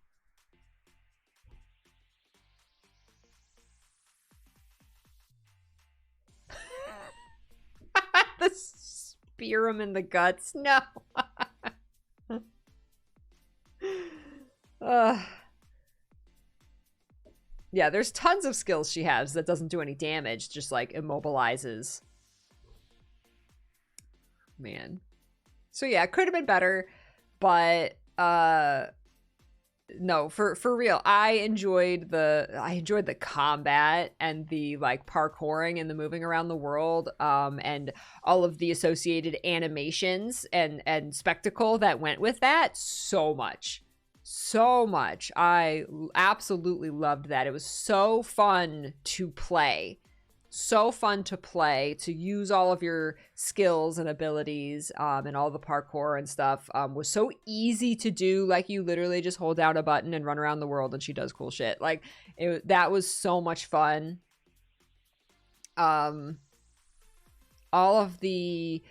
The spear him in the guts. No. Yeah, there's tons of skills she has that doesn't do any damage, just like immobilizes. Man. So yeah, it could have been better, but no, for real, I enjoyed the combat and the like parkouring and the moving around the world, and all of the associated animations and spectacle that went with that so much. So much. I absolutely loved that. It was so fun to play. So fun to play, to use all of your skills and abilities, and all the parkour and stuff. Was so easy to do. Like, you literally just hold down a button and run around the world and she does cool shit. Like, that was so much fun. All of the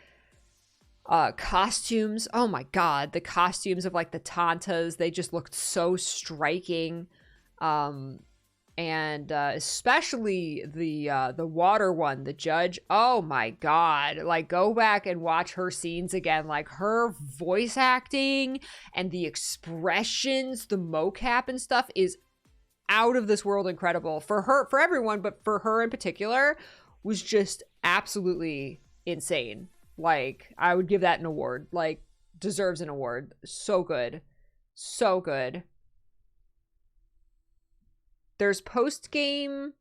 costumes, oh my god, the costumes of like the Tantas, they just looked so striking. And especially the water one, the judge, oh my god, like, go back and watch her scenes again. Like, her voice acting and the expressions, the mocap and stuff is out of this world incredible. For her, for everyone, but for her in particular, was just absolutely insane. Like, I would give that an award. Like, deserves an award. So good. So good. There's post-game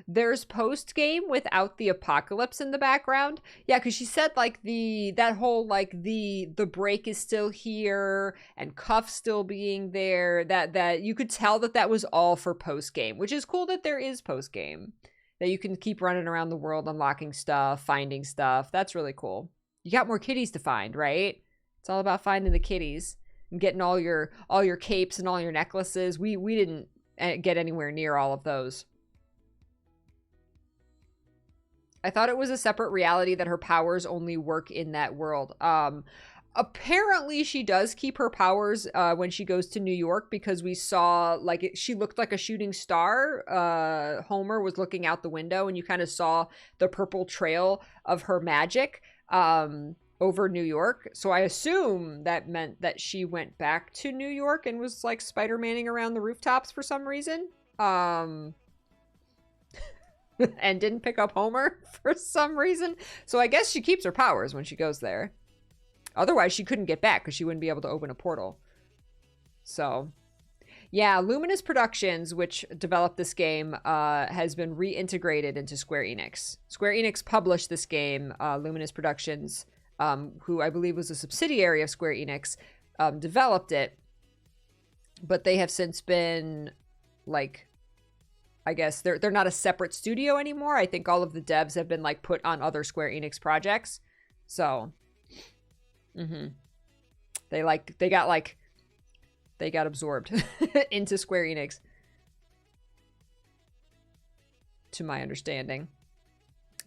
without the apocalypse in the background. Yeah, because she said, like, that whole, like, the break is still here and Cuff still being there. That you could tell that was all for post-game, which is cool that there is post-game. That you can keep running around the world, unlocking stuff, finding stuff. That's really cool. You got more kitties to find, right? It's all about finding the kitties and getting all your capes and all your necklaces. We didn't get anywhere near all of those. I thought it was a separate reality that her powers only work in that world. Apparently she does keep her powers when she goes to New York, because we saw, like, she looked like a shooting star. Homer was looking out the window and you kind of saw the purple trail of her magic over New York. So I assume that meant that she went back to New York and was, like, Spider-Manning around the rooftops for some reason. And didn't pick up Homer for some reason. So I guess she keeps her powers when she goes there. Otherwise, she couldn't get back because she wouldn't be able to open a portal. So, yeah, Luminous Productions, which developed this game, has been reintegrated into Square Enix. Square Enix published this game. Luminous Productions, who I believe was a subsidiary of Square Enix, developed it. But they have since been, like, I guess they're not a separate studio anymore. I think all of the devs have been, like, put on other Square Enix projects. So... They got absorbed into Square Enix, to my understanding.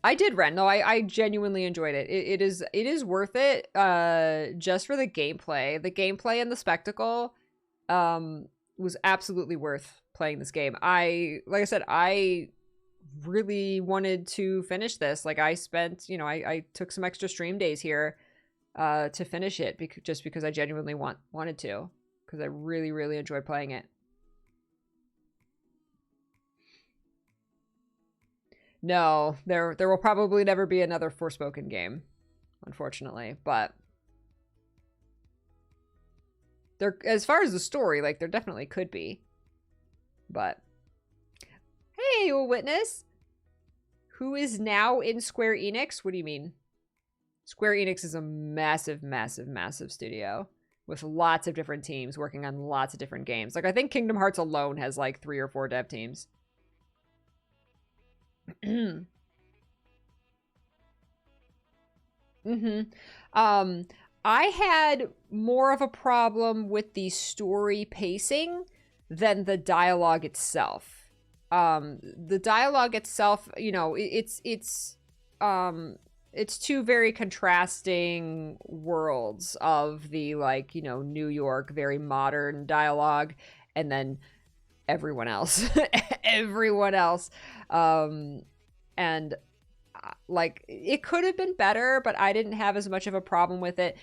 I did rent. No, I genuinely enjoyed it. It is worth it. Just for the gameplay. The gameplay and the spectacle was absolutely worth playing this game. Like I said, I really wanted to finish this. Like, I spent, I took some extra stream days here to finish it, just because I genuinely wanted to, because I really, really enjoyed playing it. No, there will probably never be another Forspoken game, unfortunately, but there, as far as the story, like, there definitely could be. But hey, a witness who is now in Square Enix. What do you mean? Square Enix is a massive, massive, massive studio with lots of different teams working on lots of different games. Like, I think Kingdom Hearts alone has like 3 or 4 dev teams. I had more of a problem with the story pacing than the dialogue itself. The dialogue itself, you know, it's two very contrasting worlds of the, like, you know, New York, very modern dialogue, and then everyone else. Everyone else. And like, it could have been better, but I didn't have as much of a problem with it.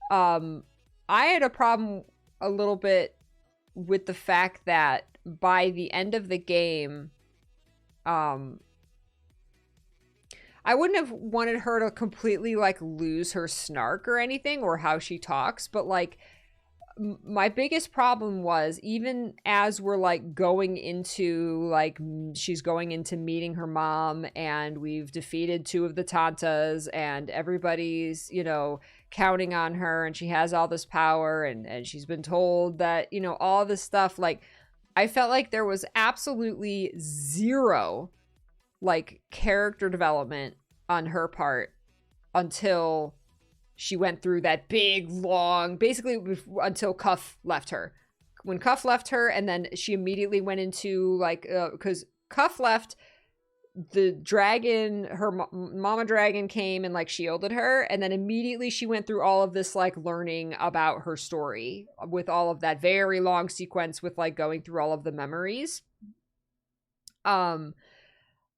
I had a problem a little bit with the fact that by the end of the game, I wouldn't have wanted her to completely, like, lose her snark or anything, or how she talks, but, like, my biggest problem was, even as we're, like, going into, like, she's going into meeting her mom, and we've defeated 2 of the Tantas, and everybody's, you know, counting on her, and she has all this power, and she's been told that, you know, all this stuff, like, I felt like there was absolutely zero, like, character development on her part until she went through that big, long, basically until Cuff left her. When Cuff left her, and then she immediately went into, like, because Cuff left, the dragon, her mama dragon came and, like, shielded her, and then immediately she went through all of this, like, learning about her story with all of that very long sequence with, like, going through all of the memories.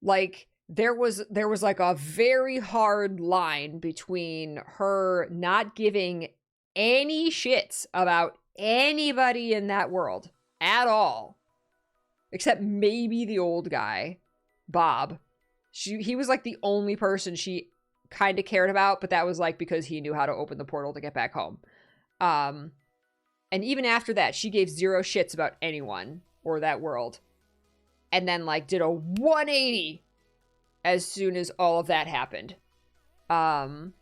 Like, there was like a very hard line between her not giving any shits about anybody in that world at all, except maybe the old guy, Bob. He was, like, the only person she kind of cared about, but that was, like, because he knew how to open the portal to get back home. And even after that, she gave 0 shits about anyone or that world. And then, like, did a 180 as soon as all of that happened. And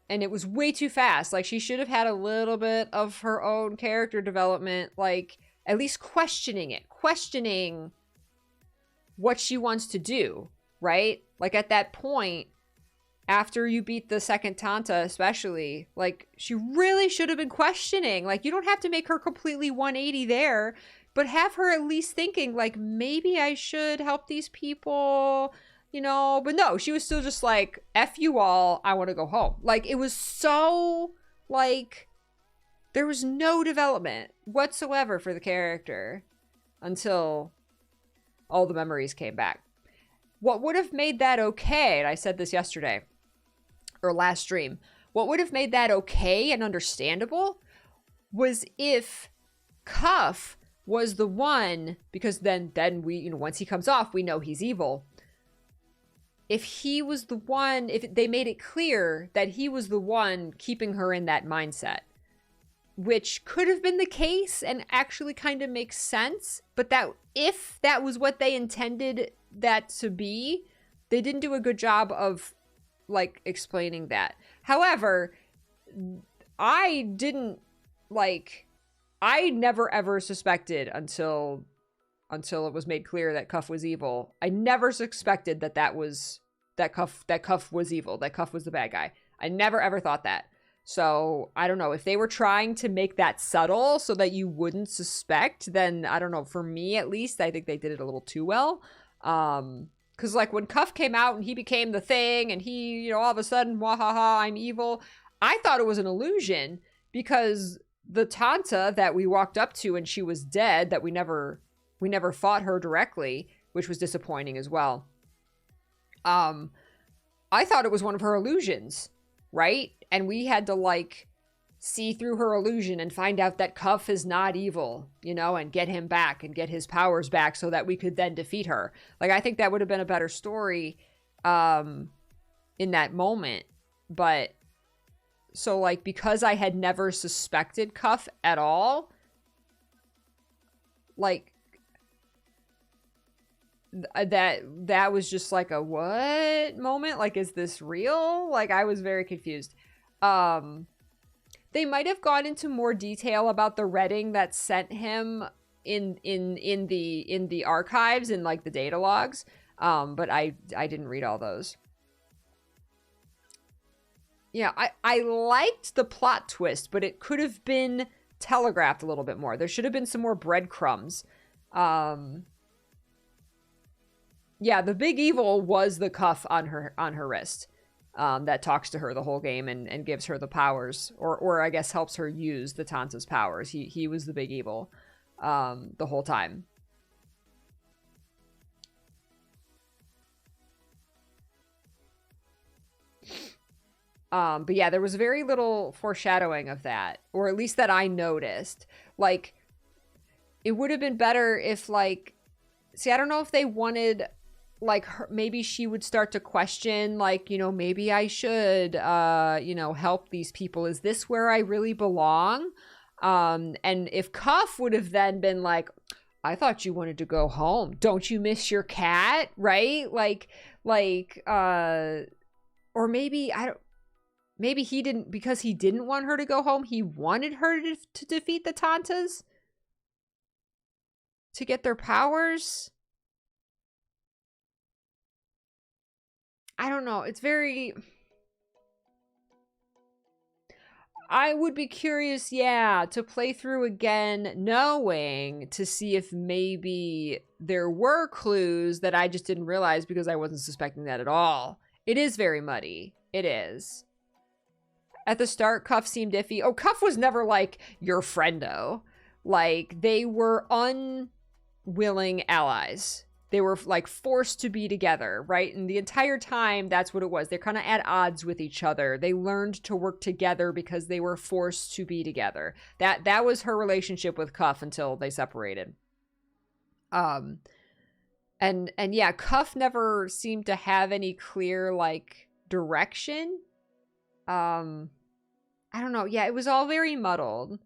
it was way too fast. Like, she should have had a little bit of her own character development, like, at least questioning what she wants to do, right? Like, at that point, after you beat the second Tanta, especially, like, she really should have been questioning. Like, you don't have to make her completely 180 there, but have her at least thinking, like, maybe I should help these people, you know. But no, she was still just like, F you all, I want to go home. Like, it was so, like, there was no development whatsoever for the character until all the memories came back. What would have made that okay, and I said this yesterday, or last stream, what would have made that okay and understandable was if Cuff was the one, because then we, you know, once he comes off, we know he's evil. If he was the one, if they made it clear that he was the one keeping her in that mindset, which could have been the case and actually kind of makes sense, but that if that was what they intended that to be, they didn't do a good job of, like, explaining that. However, I never ever suspected until it was made clear that Cuff was evil. I never suspected that Cuff was evil, that Cuff was the bad guy. I never ever thought that. So, I don't know. If they were trying to make that subtle so that you wouldn't suspect, then, I don't know. For me, at least, I think they did it a little too well. Because, like, when Cuff came out and he became the thing, and he, you know, all of a sudden, wahaha, I'm evil, I thought it was an illusion, because the Tanta that we walked up to and she was dead, that we never fought her directly, which was disappointing as well. I thought it was one of her illusions, right? And we had to, like, see through her illusion and find out that Cuff is not evil, you know, and get him back and get his powers back so that we could then defeat her. Like, I think that would have been a better story in that moment. But so, like, because I had never suspected Cuff at all, like, that was just like a what moment? Like, is this real? Like, I was very confused. They might have gone into more detail about the Redding that sent him in the archives, in like the data logs. But I didn't read all those. Yeah, I liked the plot twist, but it could have been telegraphed a little bit more. There should have been some more breadcrumbs. Yeah, the big evil was the cuff on her wrist. That talks to her the whole game and gives her the powers, or I guess helps her use the Tanta's powers. He was the big evil the whole time. But yeah, there was very little foreshadowing of that, or at least that I noticed. Like, it would have been better if, like, see, I don't know if they wanted, like, maybe she would start to question, like, you know, maybe I should, you know, help these people. Is this where I really belong? And if Cuff would have then been like, I thought you wanted to go home. Don't you miss your cat? Right? Or maybe, maybe he didn't, because he didn't want her to go home. He wanted her to defeat the Tantas to get their powers. I don't know. It's very... I would be curious, yeah, to play through again, knowing to see if maybe there were clues that I just didn't realize because I wasn't suspecting that at all. It is very muddy. It is. At the start, Cuff seemed iffy. Oh, Cuff was never like your friendo. Like, they were unwilling allies. They were, like, forced to be together, right? And the entire time, that's what it was. They're kind of at odds with each other. They learned to work together because they were forced to be together. That was her relationship with Cuff until they separated. And yeah, Cuff never seemed to have any clear, like, direction. I don't know. Yeah, it was all very muddled.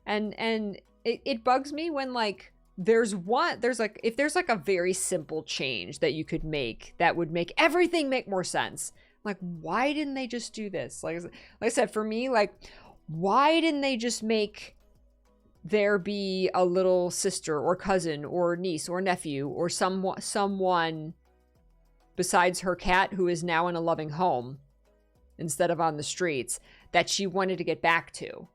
And it bugs me when, like, if there's like a very simple change that you could make that would make everything make more sense. Like, why didn't they just do this? Like I said, for me, like, why didn't they just make there be a little sister or cousin or niece or nephew or someone besides her cat who is now in a loving home instead of on the streets that she wanted to get back to?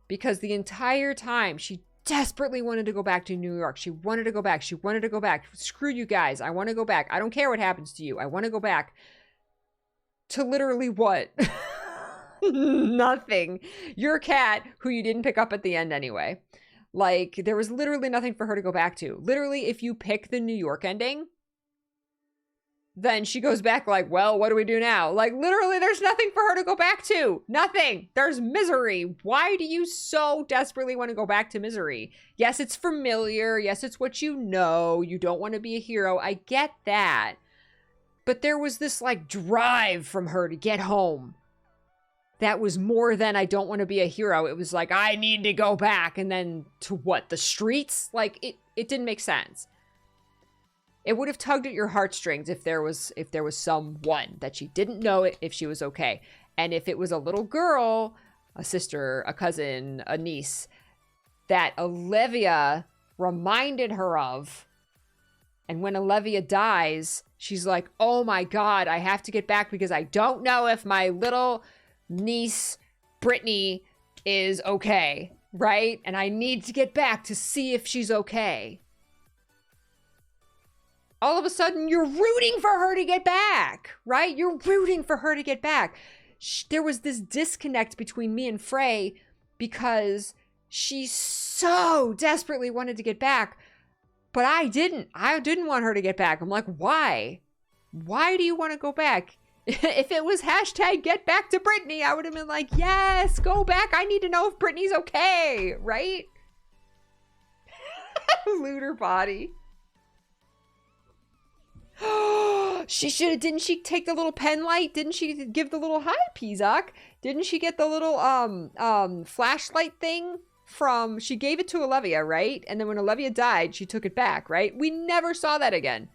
Because the entire time she desperately wanted to go back to New York. She wanted to go back. She wanted to go back. Screw you guys. I want to go back. I don't care what happens to you. I want to go back. To literally what? Nothing. Your cat, who you didn't pick up at the end anyway. Like, there was literally nothing for her to go back to. Literally, if you pick the New York ending, then she goes back like, well, what do we do now? Like, literally, there's nothing for her to go back to. Nothing. There's misery. Why do you so desperately want to go back to misery? Yes, it's familiar. Yes, it's what you know. You don't want to be a hero. I get that. But there was this, like, drive from her to get home. That was more than I don't want to be a hero. It was like, I need to go back. And then to what? The streets? Like, it didn't make sense. It would have tugged at your heartstrings if there was someone that she didn't know if she was okay. And if it was a little girl, a sister, a cousin, a niece, that Olivia reminded her of. And when Olivia dies, she's like, oh my God, I have to get back because I don't know if my little niece, Brittany, is okay, right? And I need to get back to see if she's okay. All of a sudden, you're rooting for her to get back, right? You're rooting for her to get back. There was this disconnect between me and Frey because she so desperately wanted to get back, but I didn't. I didn't want her to get back. I'm like, why? Why do you want to go back? If it was hashtag get back to Brittany, I would have been like, yes, go back. I need to know if Brittany's okay, right? Looter body. She should have, didn't she take the little pen light? Didn't she give the little, hi, Pizak? Didn't she get the little, flashlight thing from, she gave it to Olivia, right? And then when Olivia died, she took it back, right? We never saw that again.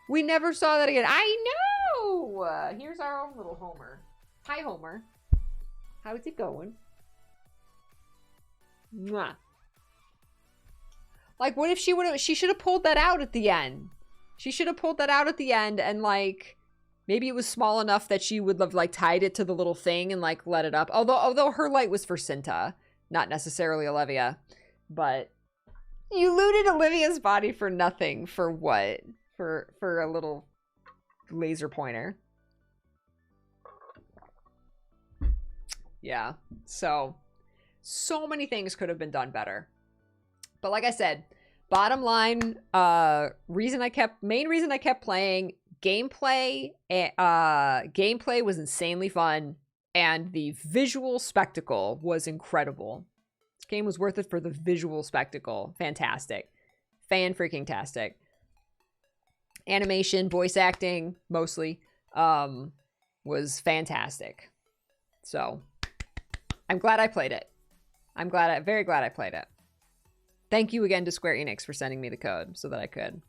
We never saw that again. I know! Here's our own little Homer. Hi, Homer. How's it going? Mwah. Like, what if she should have pulled that out at the end. She should have pulled that out at the end and, like, maybe it was small enough that she would have, like, tied it to the little thing and, like, let it up. Although her light was for Cinta, not necessarily Olivia. But you looted Olivia's body for nothing. For what? For a little laser pointer. Yeah. So many things could have been done better. But like I said, bottom line, main reason I kept playing, gameplay was insanely fun, and the visual spectacle was incredible. This game was worth it for the visual spectacle. Fantastic. Fan-freaking-tastic. Animation, voice acting, mostly, was fantastic. So, I'm glad I played it. Very glad I played it. Thank you again to Square Enix for sending me the code so that I could.